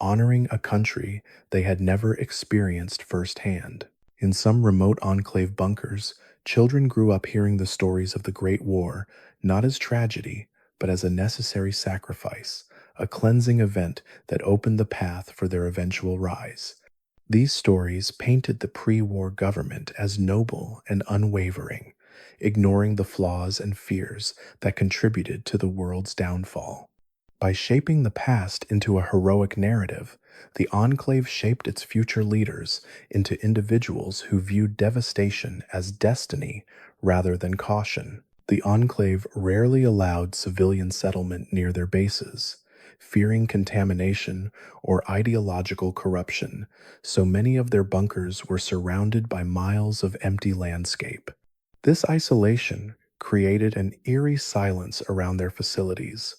honoring a country they had never experienced firsthand. In some remote enclave bunkers, children grew up hearing the stories of the Great War not as tragedy, but as a necessary sacrifice, a cleansing event that opened the path for their eventual rise. These stories painted the pre-war government as noble and unwavering, ignoring the flaws and fears that contributed to the world's downfall. By shaping the past into a heroic narrative, the Enclave shaped its future leaders into individuals who viewed devastation as destiny rather than caution. The Enclave rarely allowed civilian settlement near their bases, fearing contamination or ideological corruption, so many of their bunkers were surrounded by miles of empty landscape. This isolation created an eerie silence around their facilities,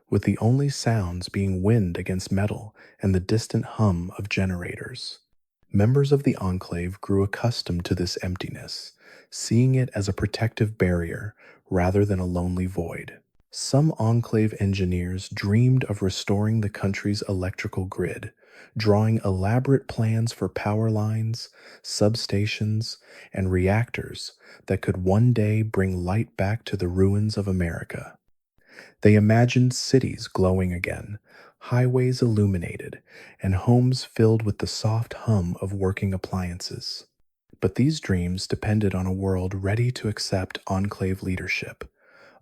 with the only sounds being wind against metal and the distant hum of generators. Members of the Enclave grew accustomed to this emptiness, seeing it as a protective barrier rather than a lonely void. Some Enclave engineers dreamed of restoring the country's electrical grid, drawing elaborate plans for power lines, substations, and reactors that could one day bring light back to the ruins of America. They imagined cities glowing again, highways illuminated, and homes filled with the soft hum of working appliances. But these dreams depended on a world ready to accept Enclave leadership,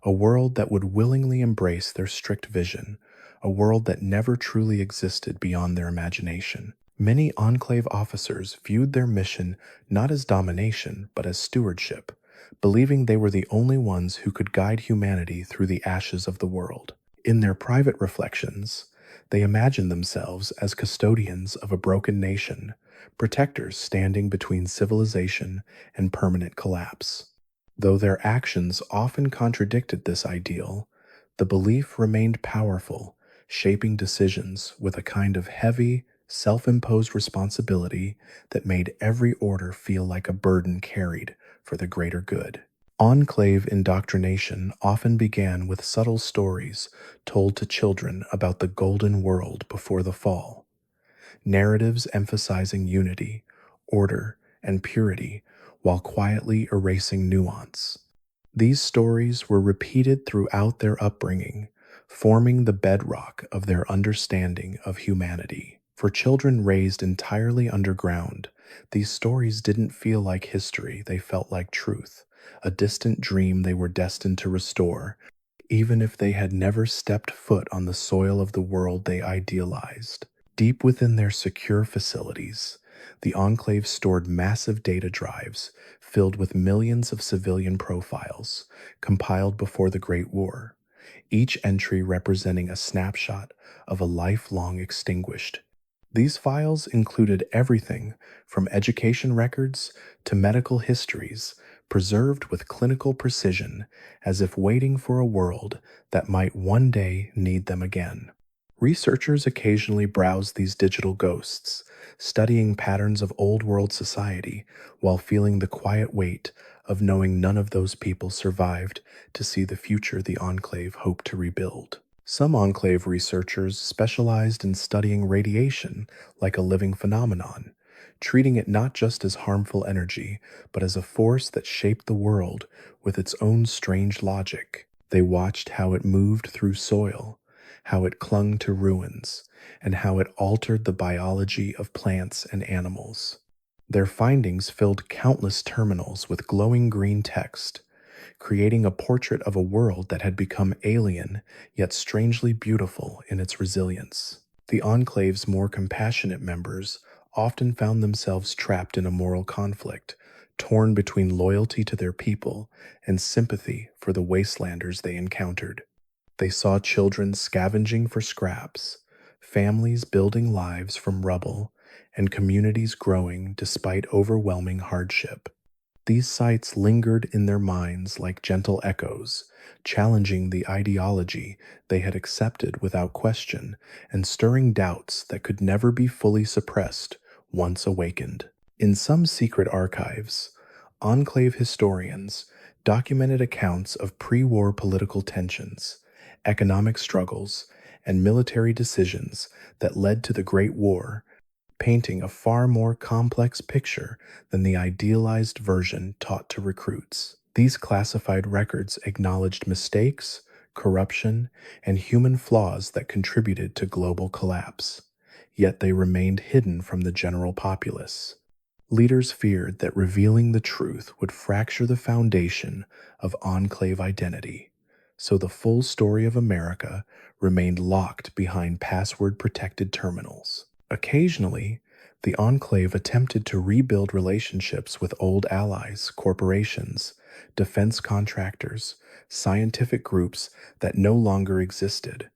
a world that would willingly embrace their strict vision, a world that never truly existed beyond their imagination. Many Enclave officers viewed their mission not as domination, but as stewardship, believing they were the only ones who could guide humanity through the ashes of the world. In their private reflections, they imagined themselves as custodians of a broken nation, protectors standing between civilization and permanent collapse. Though their actions often contradicted this ideal, the belief remained powerful, shaping decisions with a kind of heavy, self-imposed responsibility that made every order feel like a burden carried for the greater good. Enclave indoctrination often began with subtle stories told to children about the golden world before the fall, narratives emphasizing unity, order, and purity while quietly erasing nuance. These stories were repeated throughout their upbringing, forming the bedrock of their understanding of humanity. For children raised entirely underground, these stories didn't feel like history, they felt like truth, a distant dream they were destined to restore, even if they had never stepped foot on the soil of the world they idealized. Deep within their secure facilities, the Enclave stored massive data drives filled with millions of civilian profiles compiled before the Great War, each entry representing a snapshot of a life long extinguished. These files included everything from education records to medical histories, preserved with clinical precision, as if waiting for a world that might one day need them again. Researchers occasionally browse these digital ghosts, studying patterns of old world society while feeling the quiet weight of knowing none of those people survived to see the future the Enclave hoped to rebuild. Some Enclave researchers specialized in studying radiation like a living phenomenon, treating it not just as harmful energy, but as a force that shaped the world with its own strange logic. They watched how it moved through soil, how it clung to ruins, and how it altered the biology of plants and animals. Their findings filled countless terminals with glowing green text, creating a portrait of a world that had become alien yet strangely beautiful in its resilience. The Enclave's more compassionate members often found themselves trapped in a moral conflict, torn between loyalty to their people and sympathy for the wastelanders they encountered. They saw children scavenging for scraps, families building lives from rubble, and communities growing despite overwhelming hardship. These sights lingered in their minds like gentle echoes, challenging the ideology they had accepted without question and stirring doubts that could never be fully suppressed once awakened. In some secret archives, Enclave historians documented accounts of pre-war political tensions, economic struggles, and military decisions that led to the Great War, painting a far more complex picture than the idealized version taught to recruits. These classified records acknowledged mistakes, corruption, and human flaws that contributed to global collapse, yet they remained hidden from the general populace. Leaders feared that revealing the truth would fracture the foundation of enclave identity, so the full story of America remained locked behind password protected terminals. Occasionally, the enclave attempted to rebuild relationships with old allies, corporations, defense contractors, scientific groups that no longer existed.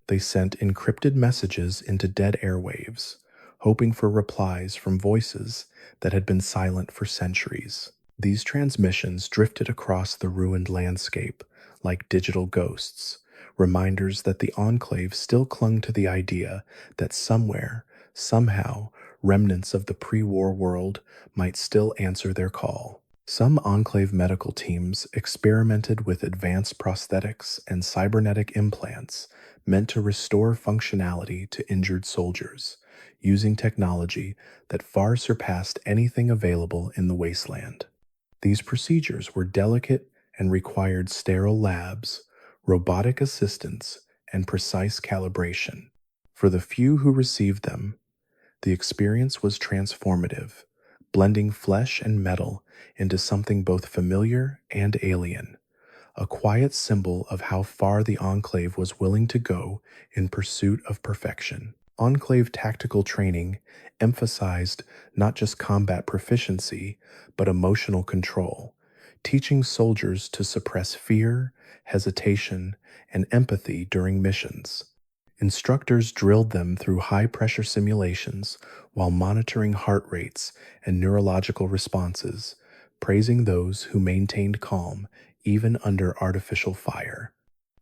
They sent encrypted messages into dead airwaves, hoping for replies from voices that had been silent for centuries. These transmissions drifted across the ruined landscape like digital ghosts, reminders that the Enclave still clung to the idea that somewhere, somehow, remnants of the pre war world might still answer their call. Some Enclave medical teams experimented with advanced prosthetics and cybernetic implants meant to restore functionality to injured soldiers, using technology that far surpassed anything available in the wasteland. These procedures were delicate and required sterile labs, robotic assistance, and precise calibration. For the few who received them, the experience was transformative, blending flesh and metal into something both familiar and alien, a quiet symbol of how far the Enclave was willing to go in pursuit of perfection. Enclave tactical training emphasized not just combat proficiency, but emotional control, teaching soldiers to suppress fear, hesitation, and empathy during missions. Instructors drilled them through high pressure simulations while monitoring heart rates and neurological responses, praising those who maintained calm even under artificial fire.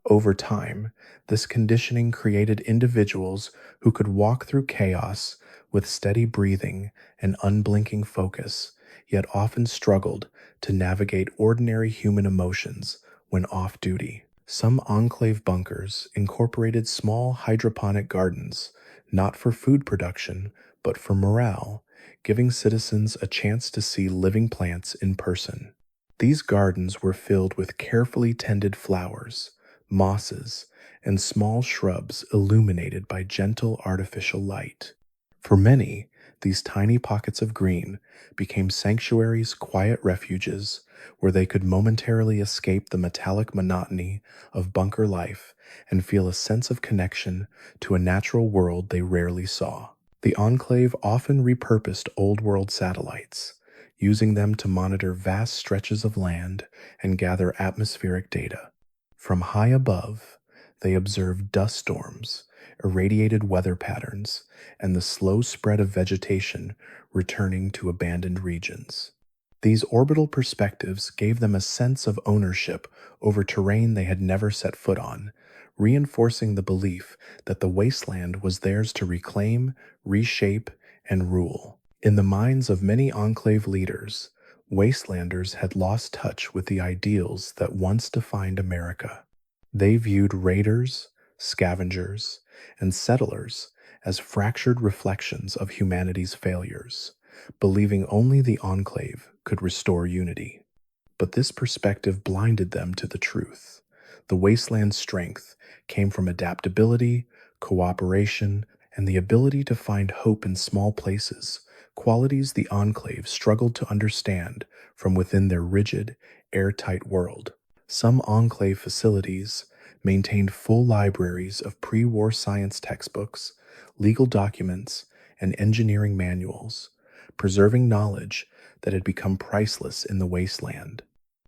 Over time, this conditioning created individuals who could walk through chaos with steady breathing and unblinking focus, yet often struggled to navigate ordinary human emotions when off duty. Some enclave bunkers incorporated small hydroponic gardens, not for food production, but for morale, giving citizens a chance to see living plants in person. These gardens were filled with carefully tended flowers, mosses, and small shrubs illuminated by gentle artificial light. For many, these tiny pockets of green became sanctuaries, quiet refuges where they could momentarily escape the metallic monotony of bunker life and feel a sense of connection to a natural world they rarely saw. The Enclave often repurposed old world satellites, using them to monitor vast stretches of land and gather atmospheric data. From high above, they observed dust storms, irradiated weather patterns, and the slow spread of vegetation returning to abandoned regions. These orbital perspectives gave them a sense of ownership over terrain they had never set foot on, reinforcing the belief that the wasteland was theirs to reclaim, reshape, and rule. In the minds of many Enclave leaders, wastelanders had lost touch with the ideals that once defined America. They viewed raiders, scavengers, and settlers as fractured reflections of humanity's failures, believing only the Enclave could restore unity. But this perspective blinded them to the truth. The wasteland's strength came from adaptability, cooperation, and the ability to find hope in small places, qualities the Enclave struggled to understand from within their rigid, airtight world. Some Enclave facilities maintained full libraries of pre-war science textbooks, legal documents, and engineering manuals, preserving knowledge that had become priceless in the wasteland.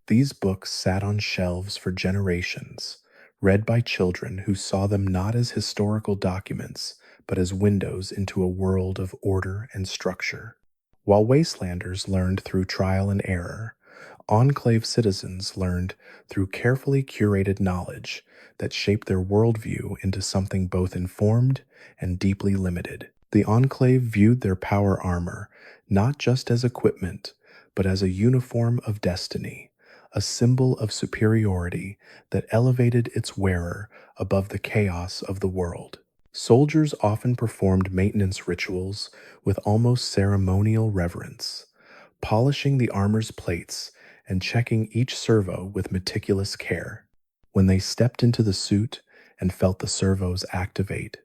These books sat on shelves for generations, read by children who saw them not as historical documents, but as windows into a world of order and structure. While wastelanders learned through trial and error, Enclave citizens learned through carefully curated knowledge that shaped their worldview into something both informed and deeply limited. The Enclave viewed their power armor not just as equipment, but as a uniform of destiny, a symbol of superiority that elevated its wearer above the chaos of the world. Soldiers often performed maintenance rituals with almost ceremonial reverence, polishing the armor's plates and checking each servo with meticulous care. When they stepped into the suit and felt the servos activate,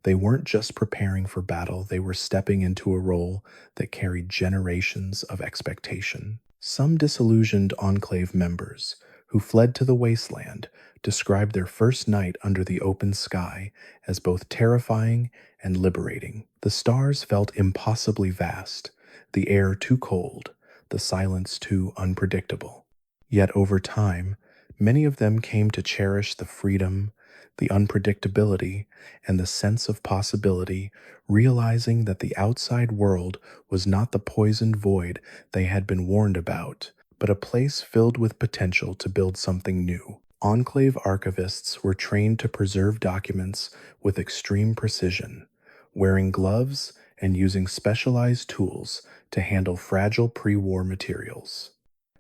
They weren't just preparing for battle, they were stepping into a role that carried generations of expectation. Some disillusioned Enclave members, who fled to the wasteland, described their first night under the open sky as both terrifying and liberating. The stars felt impossibly vast, the air too cold, the silence too unpredictable. Yet over time, many of them came to cherish the freedom, the unpredictability, and the sense of possibility, realizing that the outside world was not the poisoned void they had been warned about, but a place filled with potential to build something new. Enclave archivists were trained to preserve documents with extreme precision, wearing gloves and using specialized tools to handle fragile pre-war materials.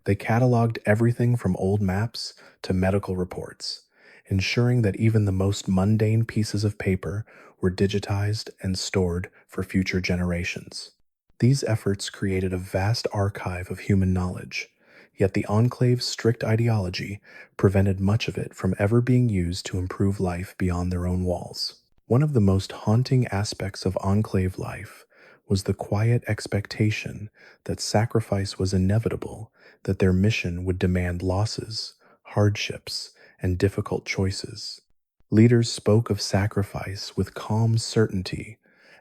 They cataloged everything from old maps to medical reports, ensuring that even the most mundane pieces of paper were digitized and stored for future generations. These efforts created a vast archive of human knowledge, yet the Enclave's strict ideology prevented much of it from ever being used to improve life beyond their own walls. One of the most haunting aspects of Enclave life was the quiet expectation that sacrifice was inevitable, that their mission would demand losses, hardships, and difficult choices. Leaders spoke of sacrifice with calm certainty,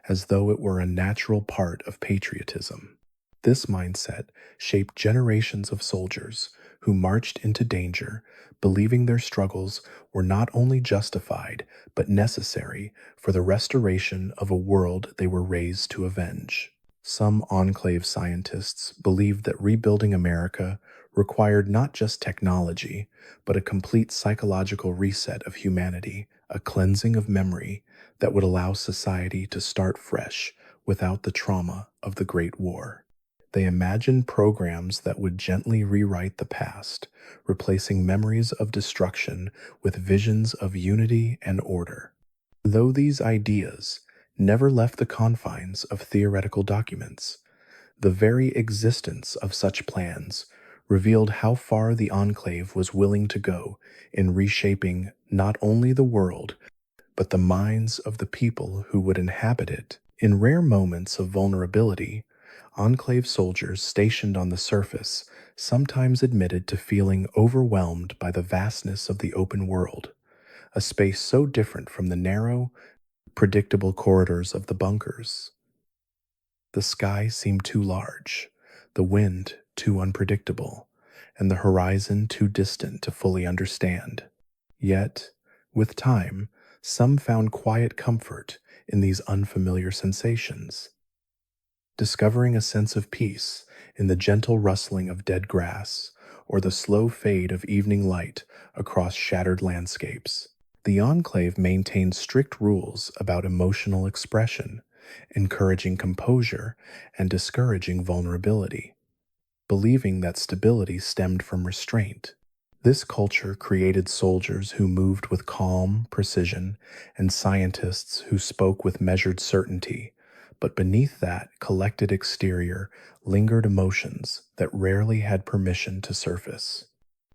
as though it were a natural part of patriotism. This mindset shaped generations of soldiers who marched into danger, believing their struggles were not only justified, but necessary for the restoration of a world they were raised to avenge. Some Enclave scientists believed that rebuilding America required not just technology, but a complete psychological reset of humanity, a cleansing of memory that would allow society to start fresh without the trauma of the Great War. They imagined programs that would gently rewrite the past, replacing memories of destruction with visions of unity and order. Though these ideas never left the confines of theoretical documents, the very existence of such plans revealed how far the Enclave was willing to go in reshaping not only the world, but the minds of the people who would inhabit it. In rare moments of vulnerability, Enclave soldiers stationed on the surface sometimes admitted to feeling overwhelmed by the vastness of the open world, a space so different from the narrow, predictable corridors of the bunkers. The sky seemed too large, the wind too unpredictable, and the horizon too distant to fully understand. Yet, with time, some found quiet comfort in these unfamiliar sensations, discovering a sense of peace in the gentle rustling of dead grass or the slow fade of evening light across shattered landscapes. The Enclave maintained strict rules about emotional expression, encouraging composure and discouraging vulnerability, believing that stability stemmed from restraint. This culture created soldiers who moved with calm precision and scientists who spoke with measured certainty, but beneath that collected exterior lingered emotions that rarely had permission to surface.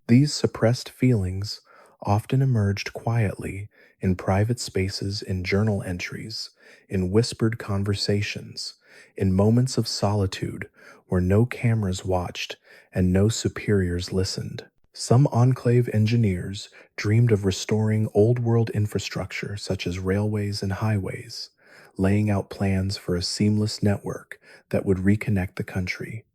These suppressed feelings often emerged quietly in private spaces, in journal entries, in whispered conversations, in moments of solitude where no cameras watched and no superiors listened. Some Enclave engineers dreamed of restoring old world infrastructure such as railways and highways, laying out plans for a seamless network that would reconnect the country.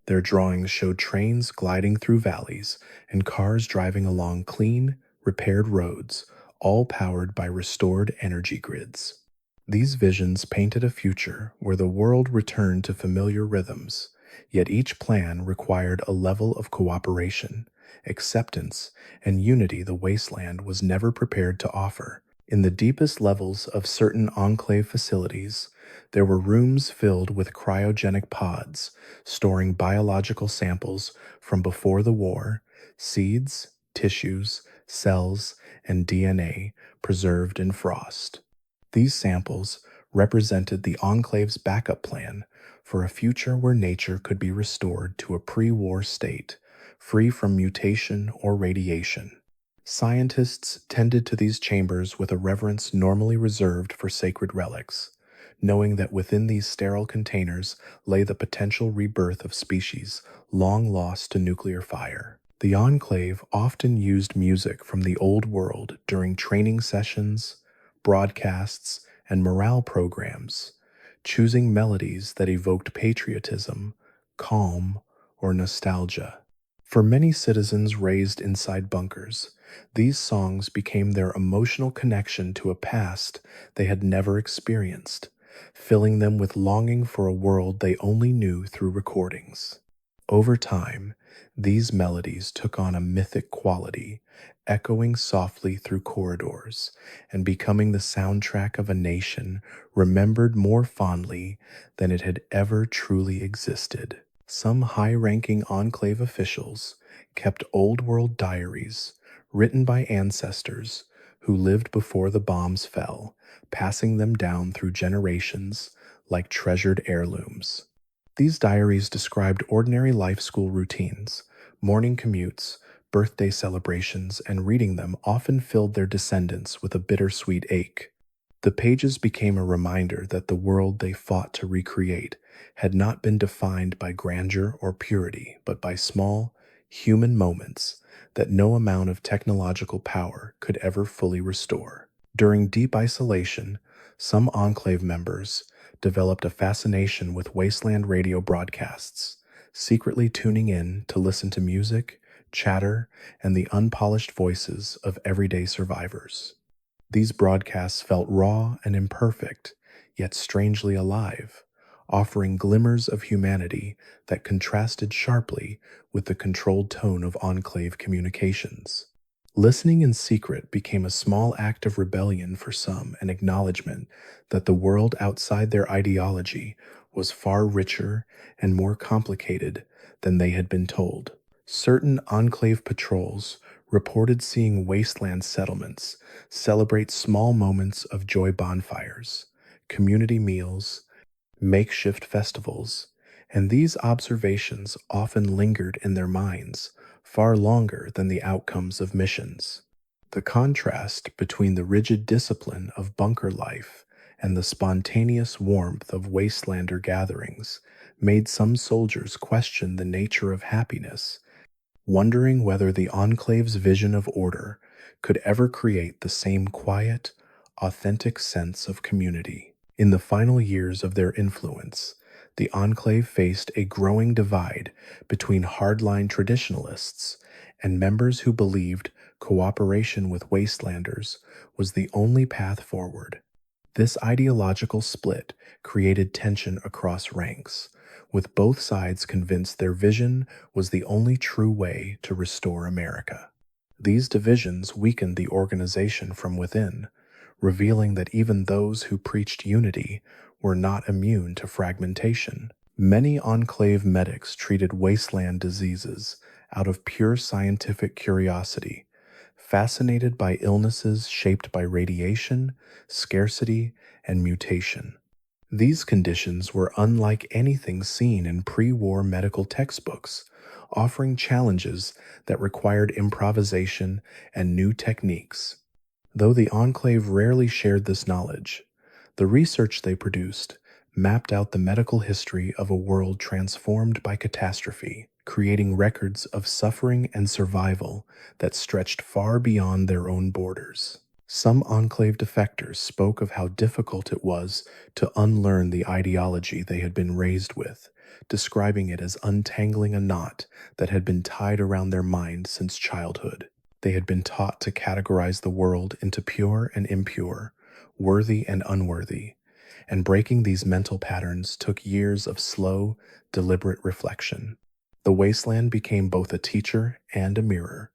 Their drawings showed trains gliding through valleys and cars driving along clean, repaired roads, all powered by restored energy grids. These visions painted a future where the world returned to familiar rhythms, yet each plan required a level of cooperation, acceptance, and unity the wasteland was never prepared to offer. In the deepest levels of certain Enclave facilities, there were rooms filled with cryogenic pods, storing biological samples from before the war, seeds, tissues, cells, and DNA preserved in frost. These samples represented the Enclave's backup plan for a future where nature could be restored to a pre-war state, free from mutation or radiation. Scientists tended to these chambers with a reverence normally reserved for sacred relics, knowing that within these sterile containers lay the potential rebirth of species long lost to nuclear fire. The Enclave often used music from the old world during training sessions, broadcasts, and morale programs, choosing melodies that evoked patriotism, calm, or nostalgia. For many citizens raised inside bunkers, these songs became their emotional connection to a past they had never experienced, filling them with longing for a world they only knew through recordings. Over time, these melodies took on a mythic quality, echoing softly through corridors and becoming the soundtrack of a nation remembered more fondly than it had ever truly existed. Some high ranking Enclave officials kept old world diaries written by ancestors who lived before the bombs fell, passing them down through generations like treasured heirlooms. These diaries described ordinary life school routines, morning commutes, birthday celebrations, and reading them often filled their descendants with a bittersweet ache. The pages became a reminder that the world they fought to recreate had not been defined by grandeur or purity, but by small, human moments that no amount of technological power could ever fully restore. During deep isolation, some Enclave members developed a fascination with wasteland radio broadcasts, secretly tuning in to listen to music, chatter, and the unpolished voices of everyday survivors. These broadcasts felt raw and imperfect, yet strangely alive, offering glimmers of humanity that contrasted sharply with the controlled tone of Enclave communications. Listening in secret became a small act of rebellion for some, an acknowledgement that the world outside their ideology was far richer and more complicated than they had been told. Certain Enclave patrols reported seeing wasteland settlements celebrate small moments of joy bonfires, community meals, makeshift festivals, and these observations often lingered in their minds far longer than the outcomes of missions. The contrast between the rigid discipline of bunker life and the spontaneous warmth of wastelander gatherings made some soldiers question the nature of happiness, wondering whether the Enclave's vision of order could ever create the same quiet, authentic sense of community. In the final years of their influence, the Enclave faced a growing divide between hardline traditionalists and members who believed cooperation with wastelanders was the only path forward. This ideological split created tension across ranks, with both sides convinced their vision was the only true way to restore America. These divisions weakened the organization from within, revealing that even those who preached unity were not immune to fragmentation. Many Enclave medics treated wasteland diseases out of pure scientific curiosity, fascinated by illnesses shaped by radiation, scarcity, and mutation. These conditions were unlike anything seen in pre-war medical textbooks, offering challenges that required improvisation and new techniques. Though the Enclave rarely shared this knowledge, the research they produced mapped out the medical history of a world transformed by catastrophe, creating records of suffering and survival that stretched far beyond their own borders. Some Enclave defectors spoke of how difficult it was to unlearn the ideology they had been raised with, describing it as untangling a knot that had been tied around their mind since childhood. They had been taught to categorize the world into pure and impure, worthy and unworthy, and breaking these mental patterns took years of slow, deliberate reflection. The wasteland became both a teacher and a mirror,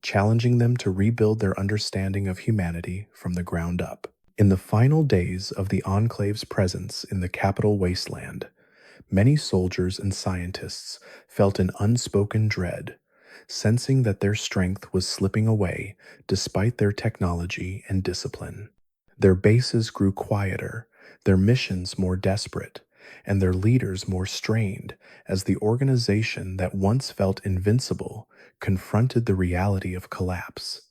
challenging them to rebuild their understanding of humanity from the ground up. In the final days of the Enclave's presence in the capital wasteland, many soldiers and scientists felt an unspoken dread, sensing that their strength was slipping away despite their technology and discipline. Their bases grew quieter, their missions more desperate, and their leaders more strained as the organization that once felt invincible confronted the reality of collapse.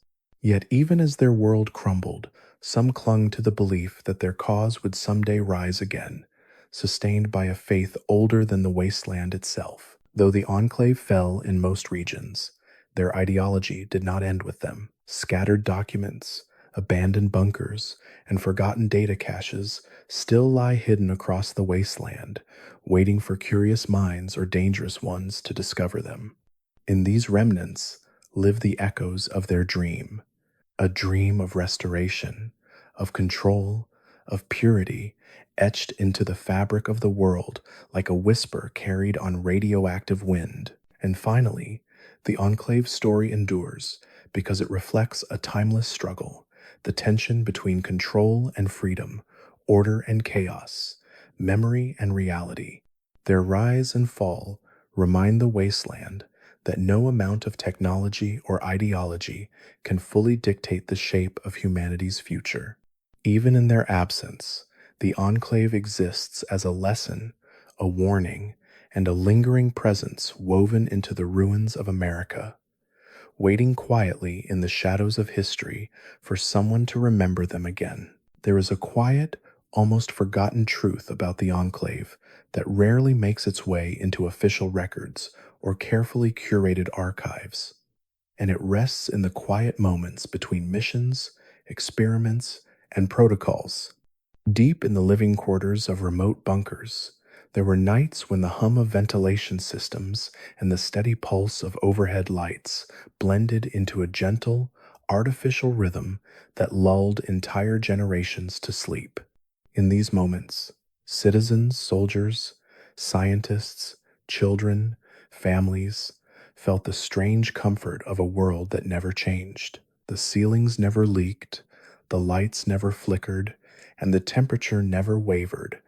Yet even as their world crumbled, some clung to the belief that their cause would someday rise again, sustained by a faith older than the wasteland itself. Though the Enclave fell in most regions, their ideology did not end with them. Scattered documents, abandoned bunkers, and forgotten data caches still lie hidden across the wasteland, waiting for curious minds or dangerous ones to discover them. In these remnants live the echoes of their dream, a dream of restoration, of control, of purity, etched into the fabric of the world like a whisper carried on radioactive wind. And finally, the Enclave story endures because it reflects a timeless struggle, the tension between control and freedom, order and chaos, memory and reality. Their rise and fall remind the wasteland that no amount of technology or ideology can fully dictate the shape of humanity's future. Even in their absence, the Enclave exists as a lesson, a warning, and a lingering presence woven into the ruins of America, waiting quietly in the shadows of history for someone to remember them again. There is a quiet, almost forgotten truth about the Enclave that rarely makes its way into official records or carefully curated archives, and it rests in the quiet moments between missions, experiments, and protocols. Deep in the living quarters of remote bunkers, there were nights when the hum of ventilation systems and the steady pulse of overhead lights blended into a gentle, artificial rhythm that lulled entire generations to sleep. In these moments, citizens, soldiers, scientists, children, families felt the strange comfort of a world that never changed. The ceilings never leaked, the lights never flickered, and the temperature never wavered.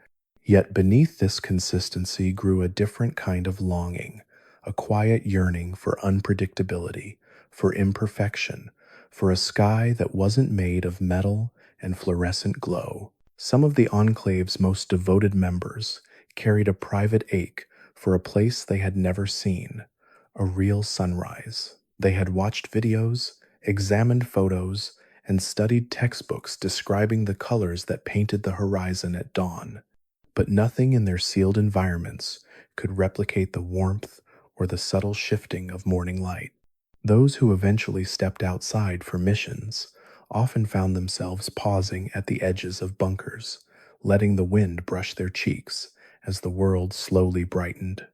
Yet beneath this consistency grew a different kind of longing, a quiet yearning for unpredictability, for imperfection, for a sky that wasn't made of metal and fluorescent glow. Some of the Enclave's most devoted members carried a private ache for a place they had never seen, a real sunrise. They had watched videos, examined photos, and studied textbooks describing the colors that painted the horizon at dawn. But nothing in their sealed environments could replicate the warmth or the subtle shifting of morning light. Those who eventually stepped outside for missions often found themselves pausing at the edges of bunkers, letting the wind brush their cheeks as the world slowly brightened.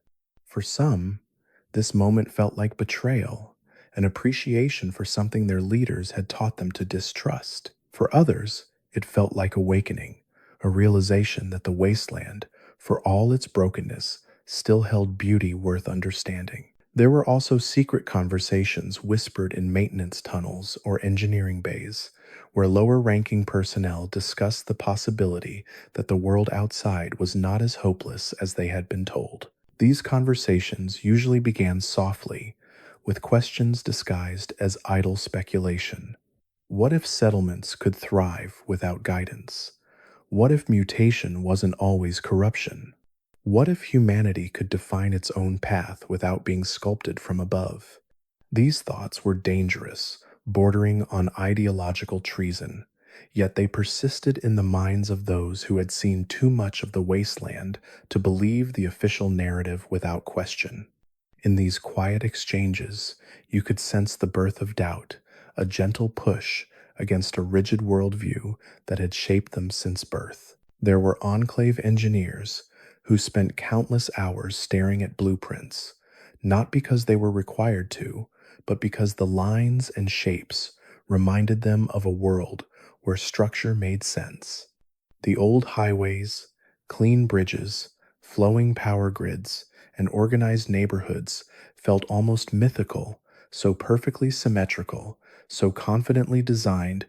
For some, this moment felt like betrayal, an appreciation for something their leaders had taught them to distrust. For others, it felt like awakening, a realization that the wasteland, for all its brokenness, still held beauty worth understanding. There were also secret conversations whispered in maintenance tunnels or engineering bays, where lower-ranking personnel discussed the possibility that the world outside was not as hopeless as they had been told. These conversations usually began softly, with questions disguised as idle speculation. What if settlements could thrive without guidance? What if mutation wasn't always corruption? What if humanity could define its own path without being sculpted from above? These thoughts were dangerous, bordering on ideological treason, yet they persisted in the minds of those who had seen too much of the wasteland to believe the official narrative without question. In these quiet exchanges, you could sense the birth of doubt, a gentle push against a rigid worldview that had shaped them since birth. There were Enclave engineers who spent countless hours staring at blueprints, not because they were required to, but because the lines and shapes reminded them of a world where structure made sense. The old highways, clean bridges, flowing power grids, and organized neighborhoods felt almost mythical, so perfectly symmetrical, so confidently designed.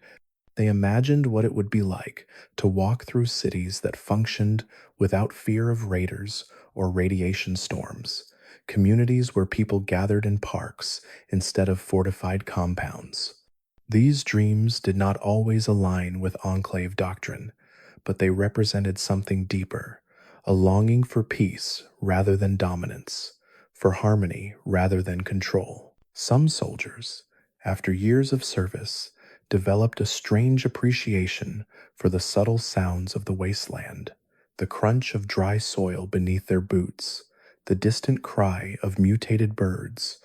They imagined what it would be like to walk through cities that functioned without fear of raiders or radiation storms, communities where people gathered in parks instead of fortified compounds. These dreams did not always align with Enclave doctrine, but they represented something deeper, a longing for peace rather than dominance, for harmony rather than control. Some soldiers, after years of service, developed a strange appreciation for the subtle sounds of the wasteland, the crunch of dry soil beneath their boots, the distant cry of mutated birds,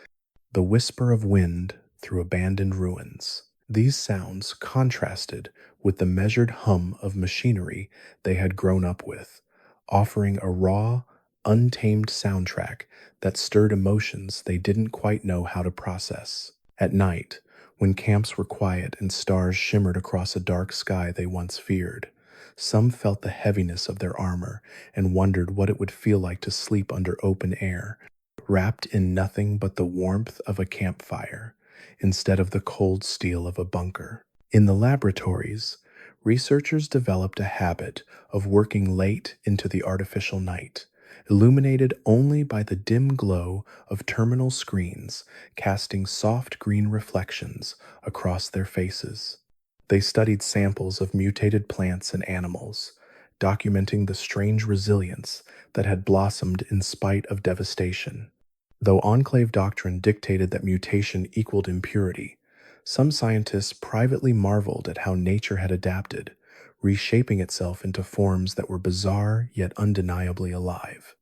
the whisper of wind through abandoned ruins. These sounds contrasted with the measured hum of machinery they had grown up with, offering a raw, untamed soundtrack that stirred emotions they didn't quite know how to process. At night, when camps were quiet and stars shimmered across a dark sky they once feared, some felt the heaviness of their armor and wondered what it would feel like to sleep under open air, wrapped in nothing but the warmth of a campfire instead of the cold steel of a bunker. In the laboratories, researchers developed a habit of working late into the artificial night, illuminated only by the dim glow of terminal screens casting soft green reflections across their faces. They studied samples of mutated plants and animals, documenting the strange resilience that had blossomed in spite of devastation. Though Enclave doctrine dictated that mutation equaled impurity, some scientists privately marveled at how nature had adapted, reshaping itself into forms that were bizarre yet undeniably alive.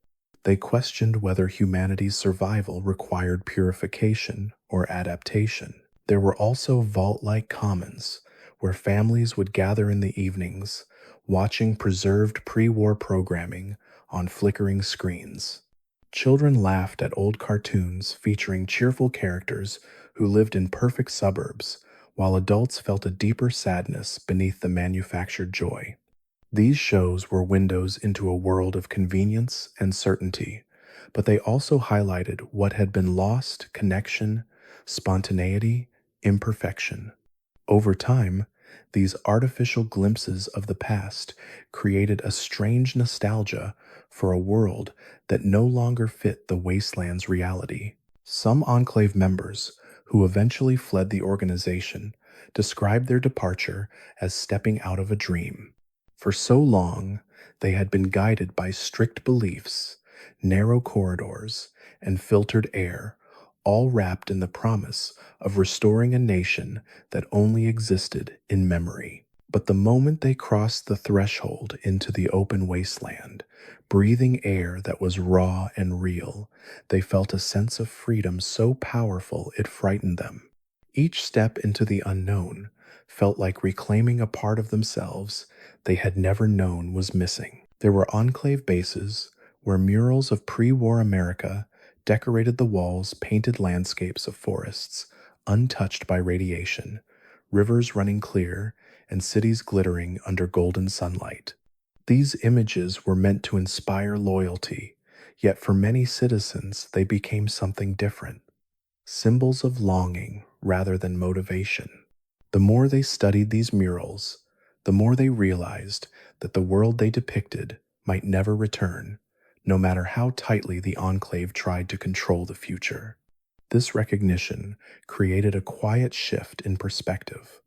They questioned whether humanity's survival required purification or adaptation. There were also vault-like commons, where families would gather in the evenings, watching preserved pre-war programming on flickering screens. Children laughed at old cartoons featuring cheerful characters who lived in perfect suburbs, while adults felt a deeper sadness beneath the manufactured joy. These shows were windows into a world of convenience and certainty, but they also highlighted what had been lost: connection, spontaneity, imperfection. Over time, these artificial glimpses of the past created a strange nostalgia for a world that no longer fit the wasteland's reality. Some Enclave members, who eventually fled the organization, described their departure as stepping out of a dream. For so long, they had been guided by strict beliefs, narrow corridors, and filtered air, all wrapped in the promise of restoring a nation that only existed in memory. But the moment they crossed the threshold into the open wasteland, breathing air that was raw and real, they felt a sense of freedom so powerful it frightened them. Each step into the unknown felt like reclaiming a part of themselves they had never known was missing. There were enclave bases where murals of pre-war America decorated the walls, painted landscapes of forests untouched by radiation, rivers running clear, and cities glittering under golden sunlight. These images were meant to inspire loyalty, yet for many citizens they became something different: symbols of longing rather than motivation. The more they studied these murals, the more they realized that the world they depicted might never return, no matter how tightly the Enclave tried to control the future. This recognition created a quiet shift in perspective,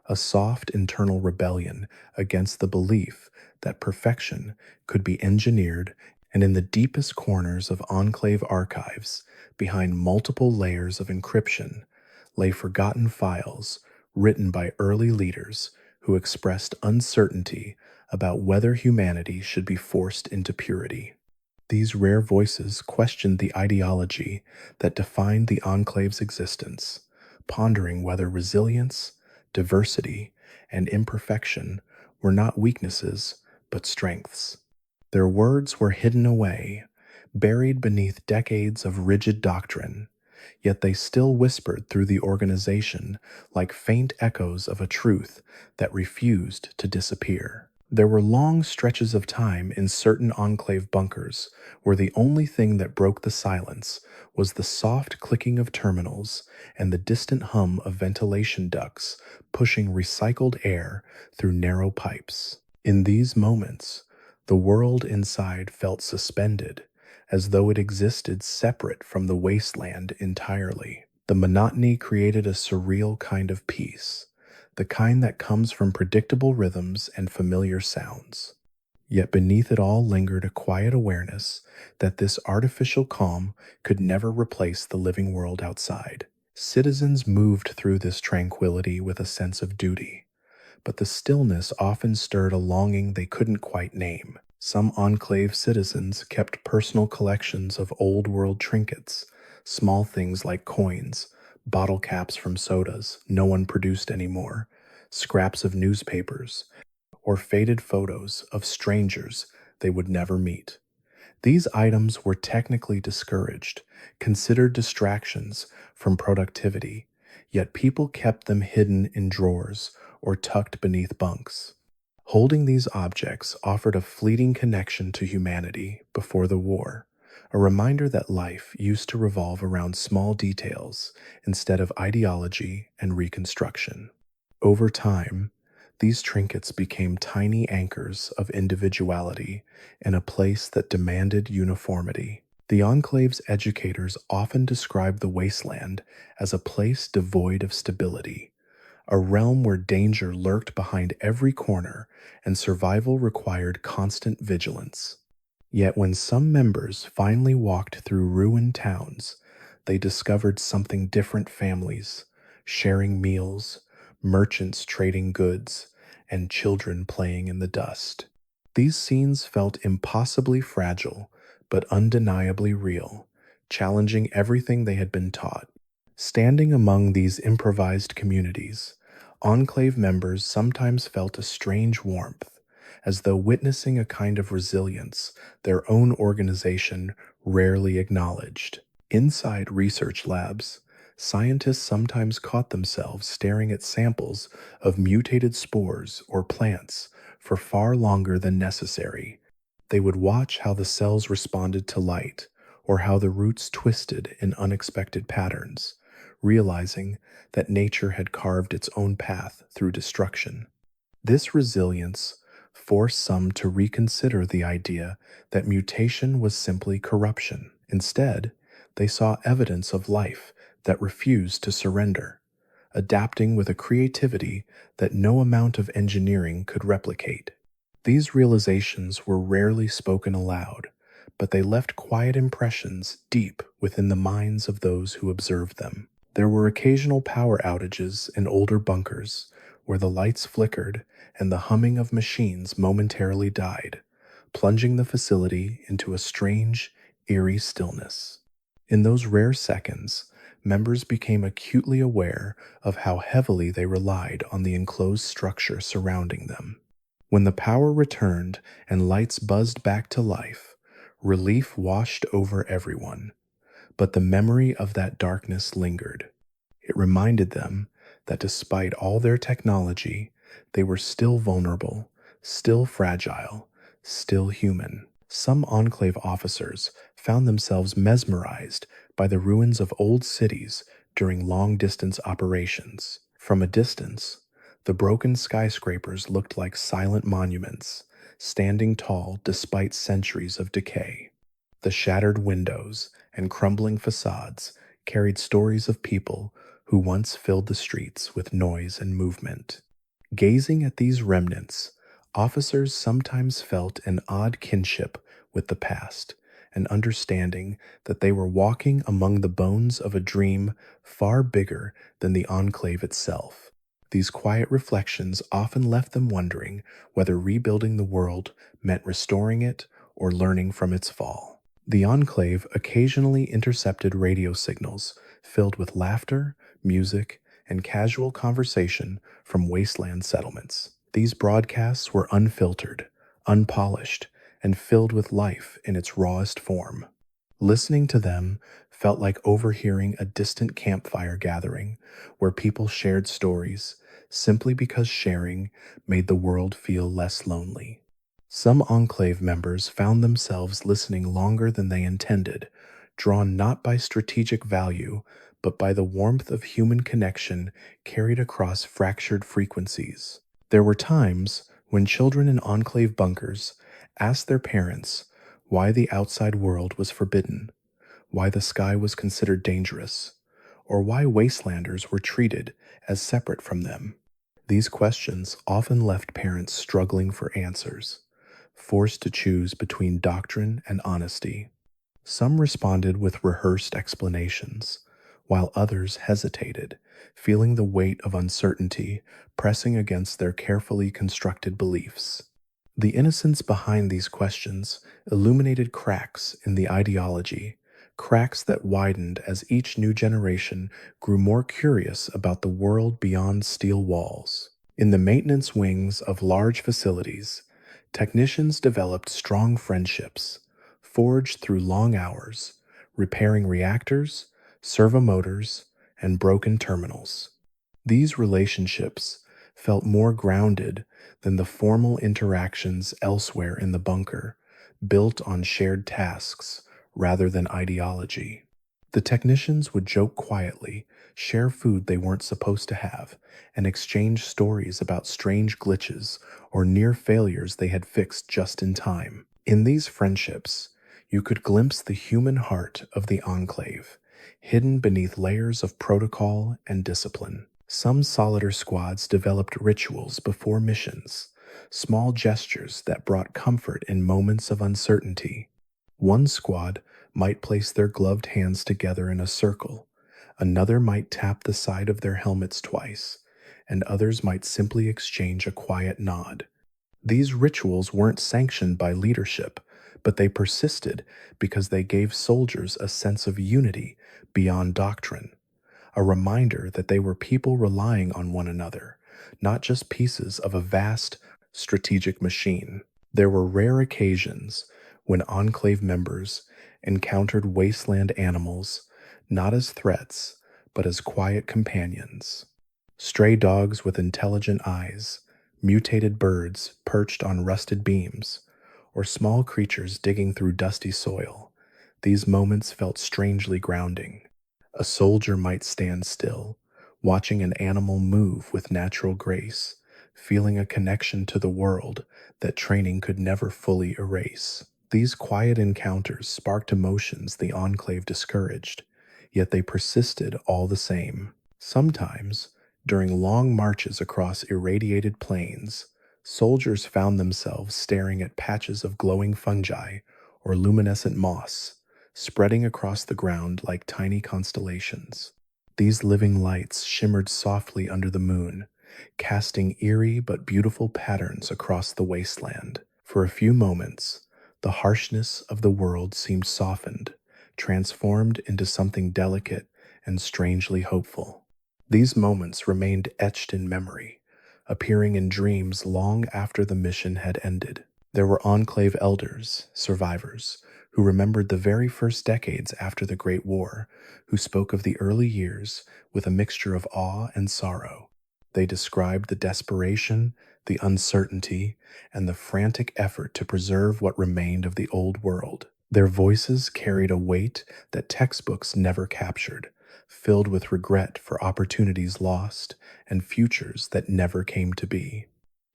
a soft internal rebellion against the belief that perfection could be engineered. And in the deepest corners of Enclave archives, behind multiple layers of encryption, lay forgotten files written by early leaders who expressed uncertainty about whether humanity should be forced into purity. These rare voices questioned the ideology that defined the Enclave's existence, pondering whether resilience, diversity, and imperfection were not weaknesses but strengths. Their words were hidden away, buried beneath decades of rigid doctrine, yet they still whispered through the organization like faint echoes of a truth that refused to disappear. There were long stretches of time in certain Enclave bunkers where the only thing that broke the silence was the soft clicking of terminals and the distant hum of ventilation ducts pushing recycled air through narrow pipes. In these moments, the world inside felt suspended, as though it existed separate from the wasteland entirely. The monotony created a surreal kind of peace, the kind that comes from predictable rhythms and familiar sounds. Yet beneath it all lingered a quiet awareness that this artificial calm could never replace the living world outside. Citizens moved through this tranquility with a sense of duty, but the stillness often stirred a longing they couldn't quite name. Some enclave citizens kept personal collections of old world trinkets, small things like coins, bottle caps from sodas no one produced anymore, scraps of newspapers, or faded photos of strangers they would never meet. These items were technically discouraged, considered distractions from productivity, yet people kept them hidden in drawers or tucked beneath bunks. Holding these objects offered a fleeting connection to humanity before the war, a reminder that life used to revolve around small details instead of ideology and reconstruction. Over time, these trinkets became tiny anchors of individuality in a place that demanded uniformity. The Enclave's educators often described the wasteland as a place devoid of stability, a realm where danger lurked behind every corner and survival required constant vigilance. Yet when some members finally walked through ruined towns, they discovered something different: families sharing meals, merchants trading goods, and children playing in the dust. These scenes felt impossibly fragile, but undeniably real, challenging everything they had been taught. Standing among these improvised communities, Enclave members sometimes felt a strange warmth, as though witnessing a kind of resilience their own organization rarely acknowledged. Inside research labs, scientists sometimes caught themselves staring at samples of mutated spores or plants for far longer than necessary. They would watch how the cells responded to light, or how the roots twisted in unexpected patterns, realizing that nature had carved its own path through destruction. This resilience forced some to reconsider the idea that mutation was simply corruption. Instead, they saw evidence of life that refused to surrender, adapting with a creativity that no amount of engineering could replicate. These realizations were rarely spoken aloud, but they left quiet impressions deep within the minds of those who observed them. There were occasional power outages in older bunkers where the lights flickered and the humming of machines momentarily died, plunging the facility into a strange, eerie stillness. In those rare seconds, members became acutely aware of how heavily they relied on the enclosed structure surrounding them. When the power returned and lights buzzed back to life, relief washed over everyone, but the memory of that darkness lingered. It reminded them that despite all their technology, they were still vulnerable, still fragile, still human. Some Enclave officers found themselves mesmerized by the ruins of old cities during long distance operations. From a distance, the broken skyscrapers looked like silent monuments, standing tall despite centuries of decay. The shattered windows and crumbling facades carried stories of people who once filled the streets with noise and movement. Gazing at these remnants, officers sometimes felt an odd kinship with the past, an understanding that they were walking among the bones of a dream far bigger than the Enclave itself. These quiet reflections often left them wondering whether rebuilding the world meant restoring it or learning from its fall. The Enclave occasionally intercepted radio signals filled with laughter, music, and casual conversation from wasteland settlements. These broadcasts were unfiltered, unpolished, and filled with life in its rawest form. Listening to them felt like overhearing a distant campfire gathering where people shared stories simply because sharing made the world feel less lonely. Some Enclave members found themselves listening longer than they intended, drawn not by strategic value, but by the warmth of human connection carried across fractured frequencies. There were times when children in Enclave bunkers asked their parents why the outside world was forbidden, why the sky was considered dangerous, or why wastelanders were treated as separate from them. These questions often left parents struggling for answers, forced to choose between doctrine and honesty. Some responded with rehearsed explanations, while others hesitated, feeling the weight of uncertainty pressing against their carefully constructed beliefs. The innocence behind these questions illuminated cracks in the ideology, cracks that widened as each new generation grew more curious about the world beyond steel walls. In the maintenance wings of large facilities, technicians developed strong friendships, forged through long hours, repairing reactors, servomotors, and broken terminals. These relationships felt more grounded than the formal interactions elsewhere in the bunker, built on shared tasks rather than ideology. The technicians would joke quietly, share food they weren't supposed to have, and exchange stories about strange glitches or near failures they had fixed just in time. In these friendships, you could glimpse the human heart of the Enclave, hidden beneath layers of protocol and discipline. Some Solitaire squads developed rituals before missions, small gestures that brought comfort in moments of uncertainty. One squad might place their gloved hands together in a circle, another might tap the side of their helmets twice, and others might simply exchange a quiet nod. These rituals weren't sanctioned by leadership, but they persisted because they gave soldiers a sense of unity beyond doctrine, a reminder that they were people relying on one another, not just pieces of a vast strategic machine. There were rare occasions when Enclave members encountered wasteland animals not as threats, but as quiet companions. Stray dogs with intelligent eyes, mutated birds perched on rusted beams, or small creatures digging through dusty soil. These moments felt strangely grounding. A soldier might stand still, watching an animal move with natural grace, feeling a connection to the world that training could never fully erase. These quiet encounters sparked emotions the Enclave discouraged, yet they persisted all the same. Sometimes, during long marches across irradiated plains, soldiers found themselves staring at patches of glowing fungi or luminescent moss spreading across the ground like tiny constellations. These living lights shimmered softly under the moon, casting eerie but beautiful patterns across the wasteland. For a few moments, the harshness of the world seemed softened, transformed into something delicate and strangely hopeful. These moments remained etched in memory, appearing in dreams long after the mission had ended. There were Enclave elders, survivors, who remembered the very first decades after the Great War, who spoke of the early years with a mixture of awe and sorrow. They described the desperation, the uncertainty, and the frantic effort to preserve what remained of the old world. Their voices carried a weight that textbooks never captured, filled with regret for opportunities lost and futures that never came to be.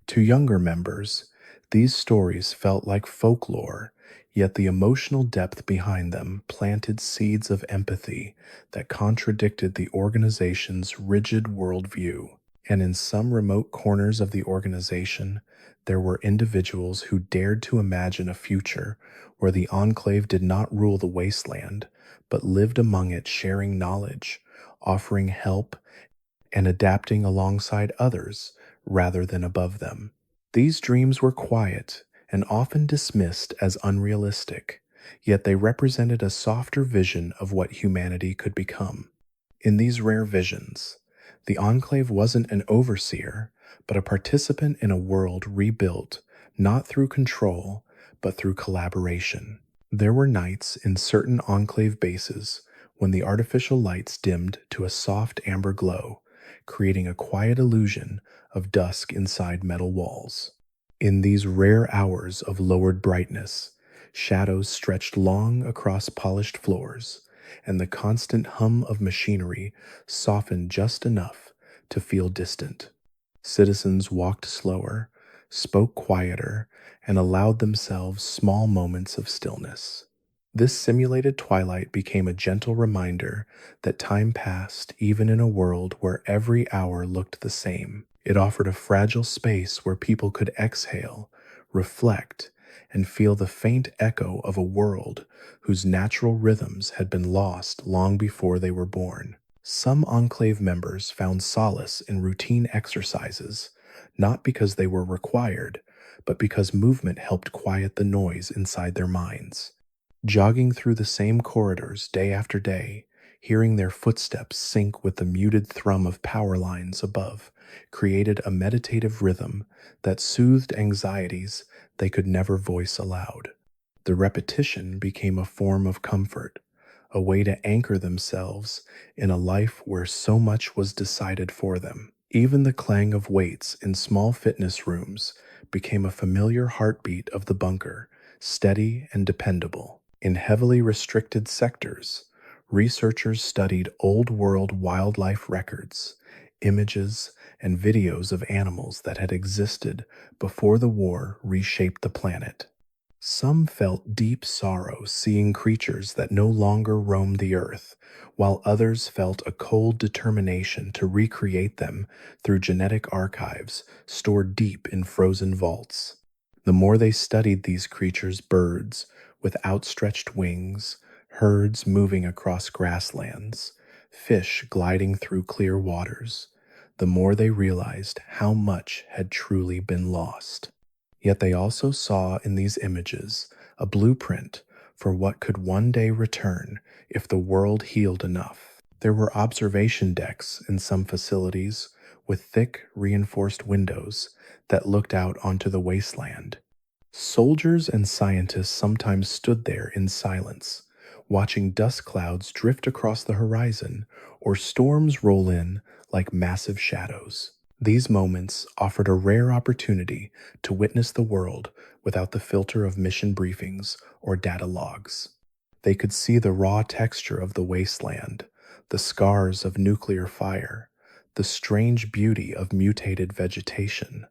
To younger members, these stories felt like folklore, yet the emotional depth behind them planted seeds of empathy that contradicted the organization's rigid worldview. And in some remote corners of the organization, there were individuals who dared to imagine a future where the Enclave did not rule the wasteland, but lived among it, sharing knowledge, offering help, and adapting alongside others rather than above them. These dreams were quiet and often dismissed as unrealistic, yet they represented a softer vision of what humanity could become. In these rare visions, the Enclave wasn't an overseer, but a participant in a world rebuilt not through control, but through collaboration. There were nights in certain Enclave bases when the artificial lights dimmed to a soft amber glow, creating a quiet illusion of dusk inside metal walls. In these rare hours of lowered brightness, shadows stretched long across polished floors, and the constant hum of machinery softened just enough to feel distant. Citizens walked slower, spoke quieter, and allowed themselves small moments of stillness. This simulated twilight became a gentle reminder that time passed even in a world where every hour looked the same. It offered a fragile space where people could exhale, reflect, and feel the faint echo of a world whose natural rhythms had been lost long before they were born. Some Enclave members found solace in routine exercises, not because they were required, but because movement helped quiet the noise inside their minds. Jogging through the same corridors day after day, hearing their footsteps sync with the muted thrum of power lines above, created a meditative rhythm that soothed anxieties they could never voice aloud. The repetition became a form of comfort, a way to anchor themselves in a life where so much was decided for them. Even the clang of weights in small fitness rooms became a familiar heartbeat of the bunker, steady and dependable. In heavily restricted sectors, researchers studied old world wildlife records, images, and videos of animals that had existed before the war reshaped the planet. Some felt deep sorrow seeing creatures that no longer roamed the earth, while others felt a cold determination to recreate them through genetic archives stored deep in frozen vaults. The more they studied these creatures, birds with outstretched wings, herds moving across grasslands, fish gliding through clear waters, the more they realized how much had truly been lost. Yet they also saw in these images a blueprint for what could one day return if the world healed enough. There were observation decks in some facilities with thick, reinforced windows that looked out onto the wasteland. Soldiers and scientists sometimes stood there in silence, watching dust clouds drift across the horizon or storms roll in like massive shadows. These moments offered a rare opportunity to witness the world without the filter of mission briefings or data logs. They could see the raw texture of the wasteland, the scars of nuclear fire, the strange beauty of mutated vegetation,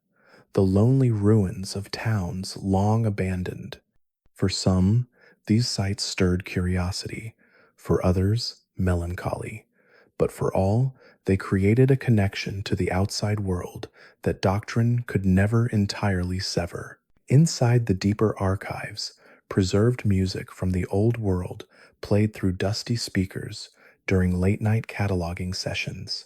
the lonely ruins of towns long abandoned. For some, these sights stirred curiosity, for others, melancholy. But for all, they created a connection to the outside world that doctrine could never entirely sever. Inside the deeper archives, preserved music from the old world played through dusty speakers during late night cataloging sessions.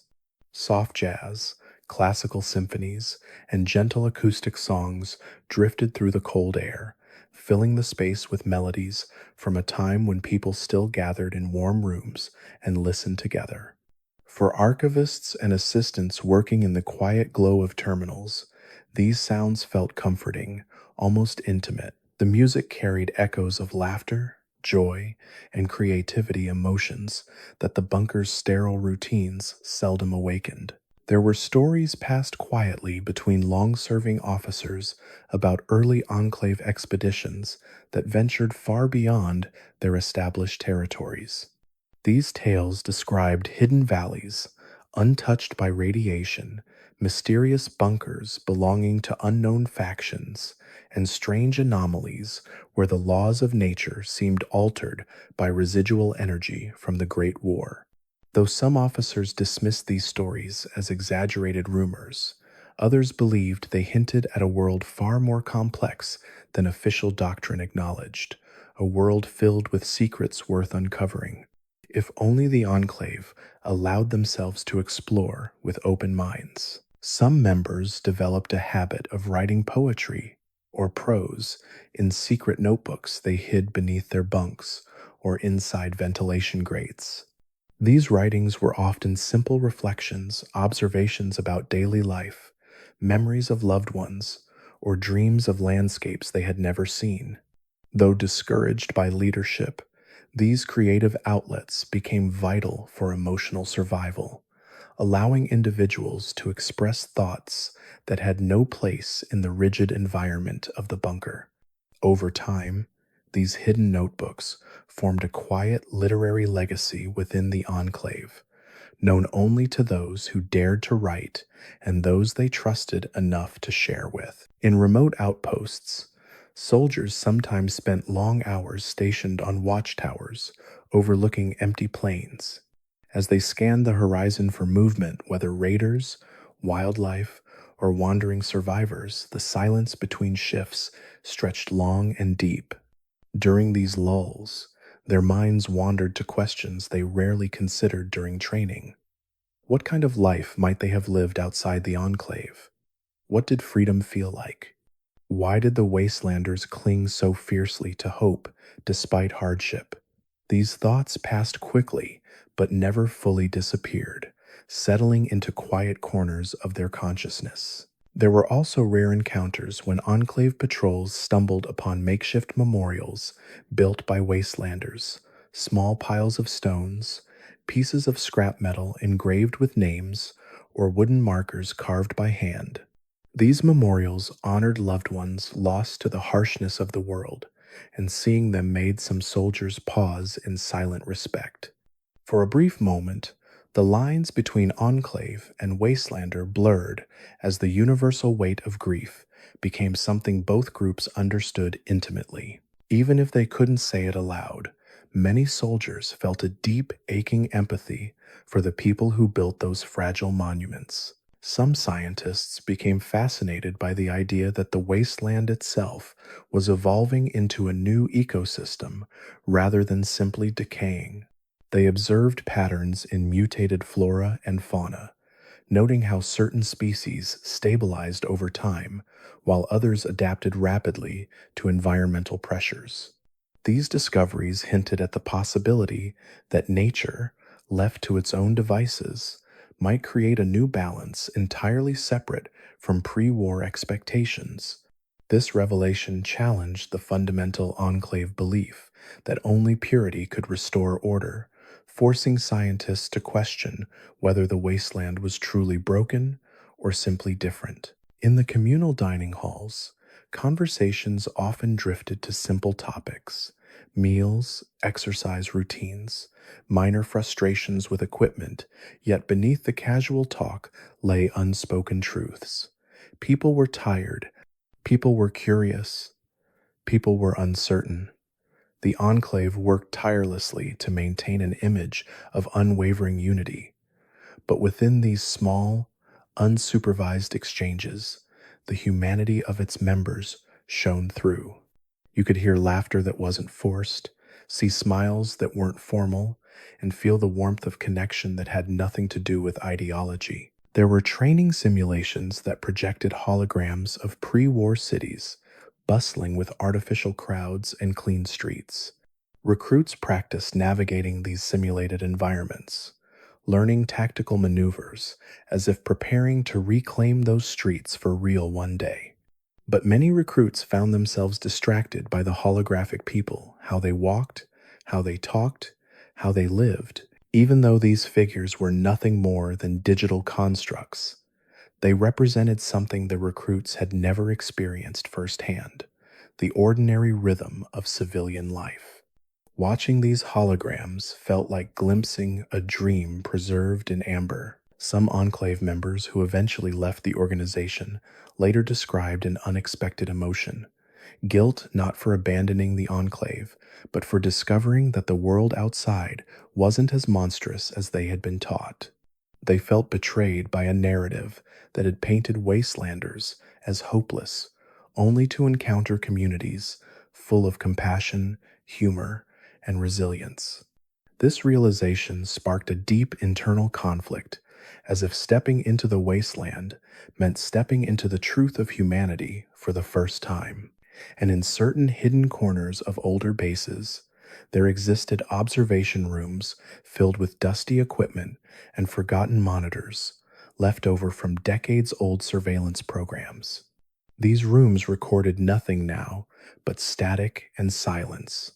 Soft jazz, classical symphonies, and gentle acoustic songs drifted through the cold air, filling the space with melodies from a time when people still gathered in warm rooms and listened together. For archivists and assistants working in the quiet glow of terminals, these sounds felt comforting, almost intimate. The music carried echoes of laughter, joy, and creativity emotions that the bunker's sterile routines seldom awakened. There were stories passed quietly between long-serving officers about early Enclave expeditions that ventured far beyond their established territories. These tales described hidden valleys, untouched by radiation, mysterious bunkers belonging to unknown factions, and strange anomalies where the laws of nature seemed altered by residual energy from the Great War. Though some officers dismissed these stories as exaggerated rumors, others believed they hinted at a world far more complex than official doctrine acknowledged, a world filled with secrets worth uncovering. If only the Enclave allowed themselves to explore with open minds. Some members developed a habit of writing poetry or prose in secret notebooks they hid beneath their bunks or inside ventilation grates. These writings were often simple reflections, observations about daily life, memories of loved ones, or dreams of landscapes they had never seen. Though discouraged by leadership, these creative outlets became vital for emotional survival, allowing individuals to express thoughts that had no place in the rigid environment of the bunker. Over time, these hidden notebooks formed a quiet literary legacy within the Enclave, known only to those who dared to write and those they trusted enough to share with. In remote outposts, soldiers sometimes spent long hours stationed on watchtowers overlooking empty plains. As they scanned the horizon for movement, whether raiders, wildlife, or wandering survivors, the silence between shifts stretched long and deep. During these lulls, their minds wandered to questions they rarely considered during training. What kind of life might they have lived outside the Enclave? What did freedom feel like? Why did the Wastelanders cling so fiercely to hope despite hardship? These thoughts passed quickly, but never fully disappeared, settling into quiet corners of their consciousness. There were also rare encounters when Enclave patrols stumbled upon makeshift memorials built by Wastelanders, small piles of stones, pieces of scrap metal engraved with names, or wooden markers carved by hand. These memorials honored loved ones lost to the harshness of the world, and seeing them made some soldiers pause in silent respect. For a brief moment, the lines between Enclave and Wastelander blurred as the universal weight of grief became something both groups understood intimately. Even if they couldn't say it aloud, many soldiers felt a deep, aching empathy for the people who built those fragile monuments. Some scientists became fascinated by the idea that the wasteland itself was evolving into a new ecosystem rather than simply decaying. They observed patterns in mutated flora and fauna, noting how certain species stabilized over time while others adapted rapidly to environmental pressures. These discoveries hinted at the possibility that nature, left to its own devices, might create a new balance entirely separate from pre-war expectations. This revelation challenged the fundamental Enclave belief that only purity could restore order, forcing scientists to question whether the wasteland was truly broken or simply different. In the communal dining halls, conversations often drifted to simple topics: meals, exercise routines, minor frustrations with equipment, yet beneath the casual talk lay unspoken truths. People were tired, people were curious, people were uncertain. The Enclave worked tirelessly to maintain an image of unwavering unity, but within these small, unsupervised exchanges, the humanity of its members shone through. You could hear laughter that wasn't forced, see smiles that weren't formal, and feel the warmth of connection that had nothing to do with ideology. There were training simulations that projected holograms of pre-war cities, bustling with artificial crowds and clean streets. Recruits practiced navigating these simulated environments, learning tactical maneuvers as if preparing to reclaim those streets for real one day. But many recruits found themselves distracted by the holographic people, how they walked, how they talked, how they lived. Even though these figures were nothing more than digital constructs, they represented something the recruits had never experienced firsthand: the ordinary rhythm of civilian life. Watching these holograms felt like glimpsing a dream preserved in amber. Some Enclave members who eventually left the organization later described an unexpected emotion: guilt not for abandoning the Enclave, but for discovering that the world outside wasn't as monstrous as they had been taught. They felt betrayed by a narrative that had painted Wastelanders as hopeless, only to encounter communities full of compassion, humor, and resilience. This realization sparked a deep internal conflict, as if stepping into the wasteland meant stepping into the truth of humanity for the first time. And in certain hidden corners of older bases, there existed observation rooms filled with dusty equipment and forgotten monitors, left over from decades-old surveillance programs. These rooms recorded nothing now but static and silence,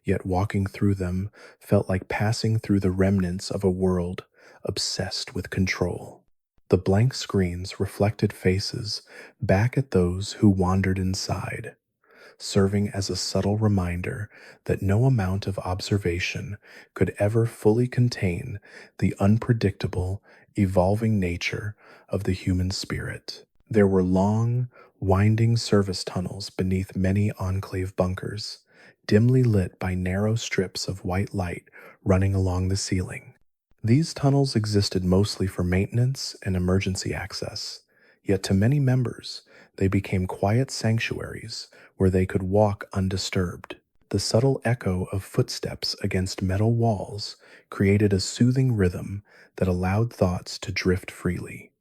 yet walking through them felt like passing through the remnants of a world obsessed with control. The blank screens reflected faces back at those who wandered inside, serving as a subtle reminder that no amount of observation could ever fully contain the unpredictable, evolving nature of the human spirit. There were long, winding service tunnels beneath many Enclave bunkers, dimly lit by narrow strips of white light running along the ceiling. These tunnels existed mostly for maintenance and emergency access, Yet to many members, they became quiet sanctuaries where they could walk undisturbed. The subtle echo of footsteps against metal walls created a soothing rhythm that allowed thoughts to drift freely.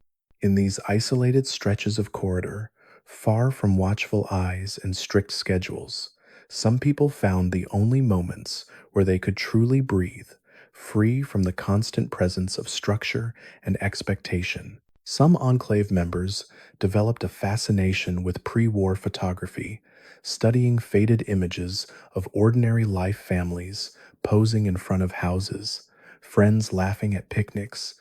In these isolated stretches of corridor, far from watchful eyes and strict schedules, some people found the only moments where they could truly breathe, free from the constant presence of structure and expectation. Some Enclave members developed a fascination with pre war photography, studying faded images of ordinary life families posing in front of houses, friends laughing at picnics,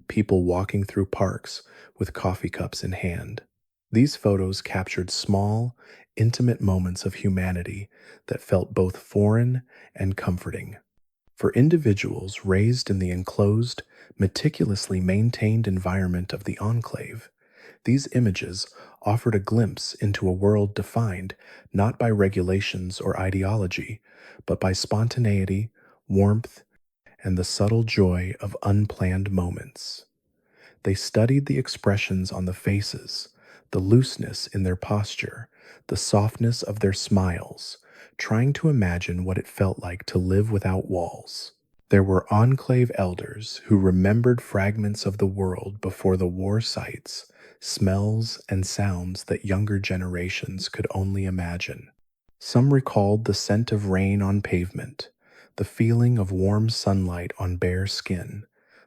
people walking through parks with coffee cups in hand. These photos captured small, intimate moments of humanity that felt both foreign and comforting. For individuals raised in the enclosed, meticulously maintained environment of the Enclave, these images offered a glimpse into a world defined not by regulations or ideology, but by spontaneity, warmth, and the subtle joy of unplanned moments. They studied the expressions on the faces, the looseness in their posture, the softness of their smiles, trying to imagine what it felt like to live without walls. There were Enclave elders who remembered fragments of the world before the war sights, smells, and sounds that younger generations could only imagine. Some recalled the scent of rain on pavement, the feeling of warm sunlight on bare skin,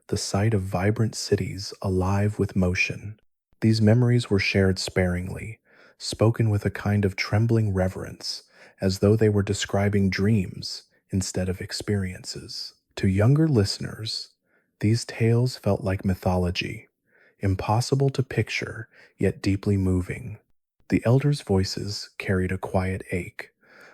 the sight of vibrant cities alive with motion. These memories were shared sparingly, spoken with a kind of trembling reverence, as though they were describing dreams instead of experiences. To younger listeners, these tales felt like mythology, impossible to picture, yet deeply moving. The elders' voices carried a quiet ache,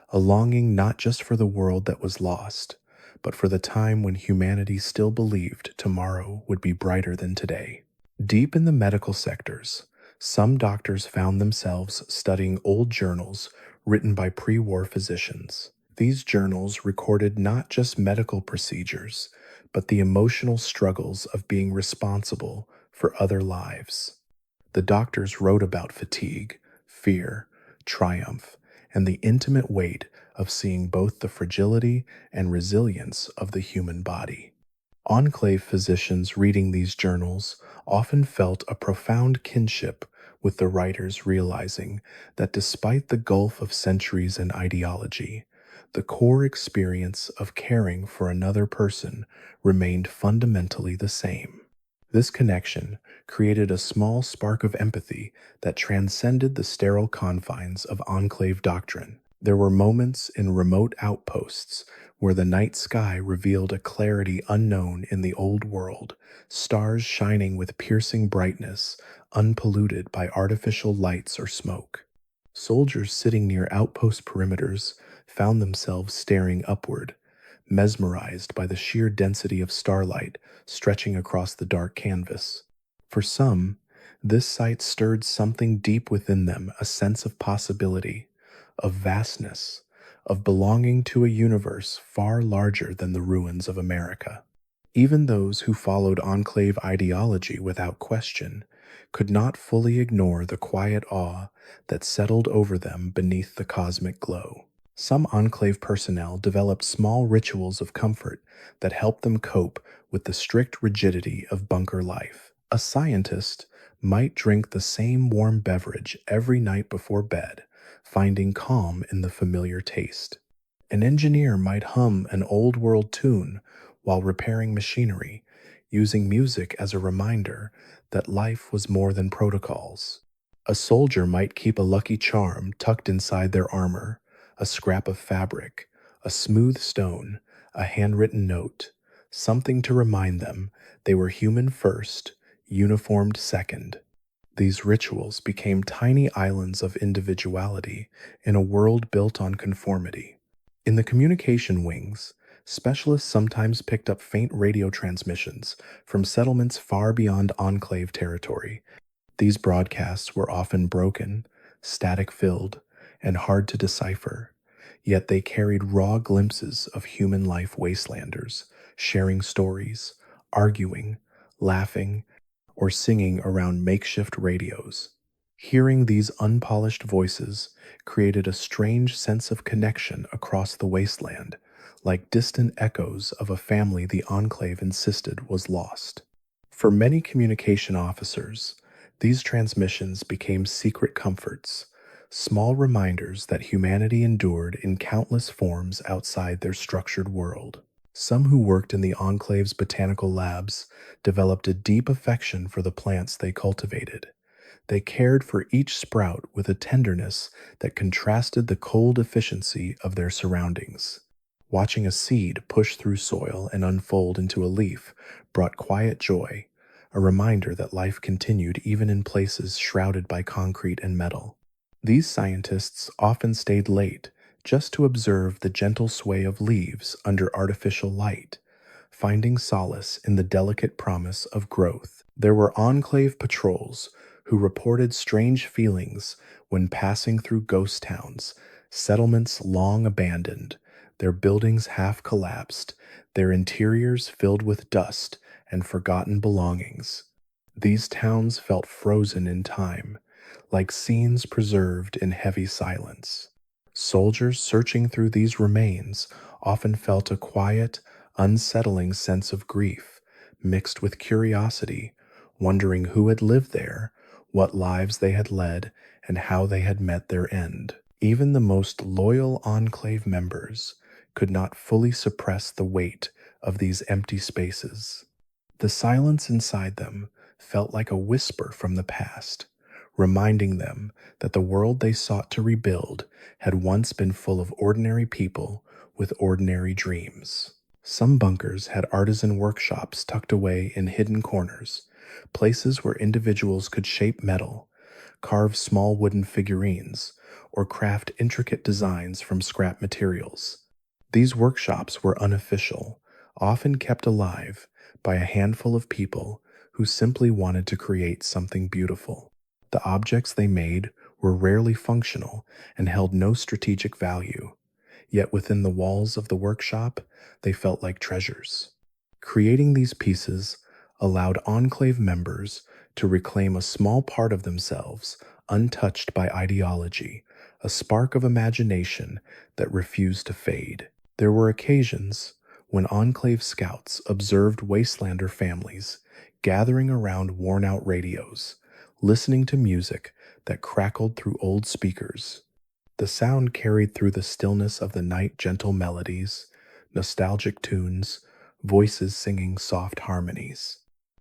a longing not just for the world that was lost, but for the time when humanity still believed tomorrow would be brighter than today. Deep in the medical sectors, some doctors found themselves studying old journals written by pre war physicians. These journals recorded not just medical procedures, but the emotional struggles of being responsible for other lives. The doctors wrote about fatigue, fear, triumph, and the intimate weight of seeing both the fragility and resilience of the human body. Enclave physicians reading these journals often felt a profound kinship with the writers, realizing that despite the gulf of centuries and ideology, the core experience of caring for another person remained fundamentally the same. This connection created a small spark of empathy that transcended the sterile confines of Enclave doctrine. There were moments in remote outposts where the night sky revealed a clarity unknown in the old world, stars shining with piercing brightness, unpolluted by artificial lights or smoke. Soldiers sitting near outpost perimeters found themselves staring upward, mesmerized by the sheer density of starlight stretching across the dark canvas. For some, this sight stirred something deep within them, a sense of possibility, of vastness, of belonging to a universe far larger than the ruins of America. Even those who followed Enclave ideology without question could not fully ignore the quiet awe that settled over them beneath the cosmic glow. Some Enclave personnel developed small rituals of comfort that helped them cope with the strict rigidity of bunker life. A scientist might drink the same warm beverage every night before bed, finding calm in the familiar taste. An engineer might hum an old world tune while repairing machinery, using music as a reminder that life was more than protocols. A soldier might keep a lucky charm tucked inside their armor, a scrap of fabric, a smooth stone, a handwritten note, something to remind them they were human first, uniformed second. These rituals became tiny islands of individuality in a world built on conformity. In the communication wings, specialists sometimes picked up faint radio transmissions from settlements far beyond Enclave territory. These broadcasts were often broken, static-filled, and hard to decipher, yet they carried raw glimpses of human life wastelanders, sharing stories, arguing, laughing, or singing around makeshift radios. Hearing these unpolished voices created a strange sense of connection across the wasteland, like distant echoes of a family the Enclave insisted was lost. For many communication officers, these transmissions became secret comforts, small reminders that humanity endured in countless forms outside their structured world. Some who worked in the Enclave's botanical labs developed a deep affection for the plants they cultivated. They cared for each sprout with a tenderness that contrasted the cold efficiency of their surroundings. Watching a seed push through soil and unfold into a leaf brought quiet joy, a reminder that life continued even in places shrouded by concrete and metal. These scientists often stayed late just to observe the gentle sway of leaves under artificial light, finding solace in the delicate promise of growth. There were enclave patrols who reported strange feelings when passing through ghost towns, settlements long abandoned, their buildings half collapsed, their interiors filled with dust and forgotten belongings. These towns felt frozen in time, like scenes preserved in heavy silence. Soldiers searching through these remains often felt a quiet, unsettling sense of grief, mixed with curiosity, wondering who had lived there, what lives they had led, and how they had met their end. Even the most loyal Enclave members could not fully suppress the weight of these empty spaces. The silence inside them felt like a whisper from the past, reminding them that the world they sought to rebuild had once been full of ordinary people with ordinary dreams. Some bunkers had artisan workshops tucked away in hidden corners, places where individuals could shape metal, carve small wooden figurines, or craft intricate designs from scrap materials. These workshops were unofficial, often kept alive by a handful of people who simply wanted to create something beautiful. The objects they made were rarely functional and held no strategic value, yet within the walls of the workshop, they felt like treasures. Creating these pieces allowed Enclave members to reclaim a small part of themselves untouched by ideology, a spark of imagination that refused to fade. There were occasions when Enclave scouts observed Wastelander families gathering around worn-out radios, listening to music that crackled through old speakers. The sound carried through the stillness of the night gentle melodies, nostalgic tunes, voices singing soft harmonies.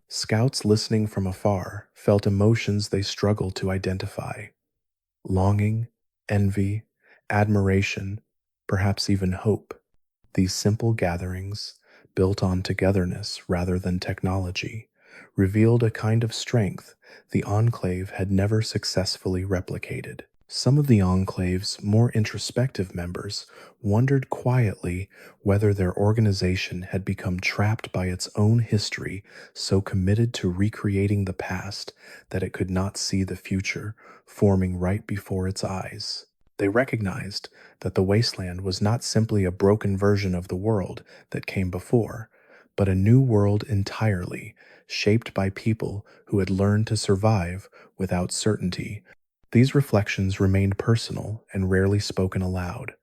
Scouts listening from afar felt emotions they struggled to identify: longing, envy, admiration, perhaps even hope. These simple gatherings, built on togetherness rather than technology, revealed a kind of strength the Enclave had never successfully replicated. Some of the Enclave's more introspective members wondered quietly whether their organization had become trapped by its own history, so committed to recreating the past that it could not see the future forming right before its eyes. They recognized that the wasteland was not simply a broken version of the world that came before, but a new world entirely, shaped by people who had learned to survive without certainty. These reflections remained personal and rarely spoken aloud,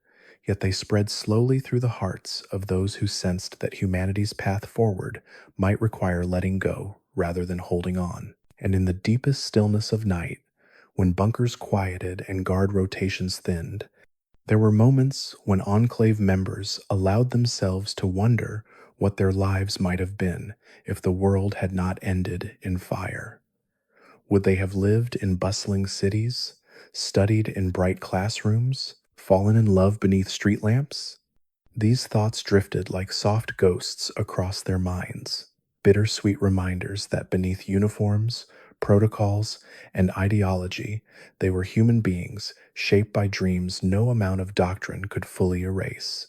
yet they spread slowly through the hearts of those who sensed that humanity's path forward might require letting go rather than holding on. And in the deepest stillness of night, when bunkers quieted and guard rotations thinned, there were moments when Enclave members allowed themselves to wonder what their lives might have been if the world had not ended in fire. Would they have lived in bustling cities, studied in bright classrooms, fallen in love beneath street lamps? These thoughts drifted like soft ghosts across their minds, bittersweet reminders that beneath uniforms, protocols, and ideology, they were human beings shaped by dreams no amount of doctrine could fully erase.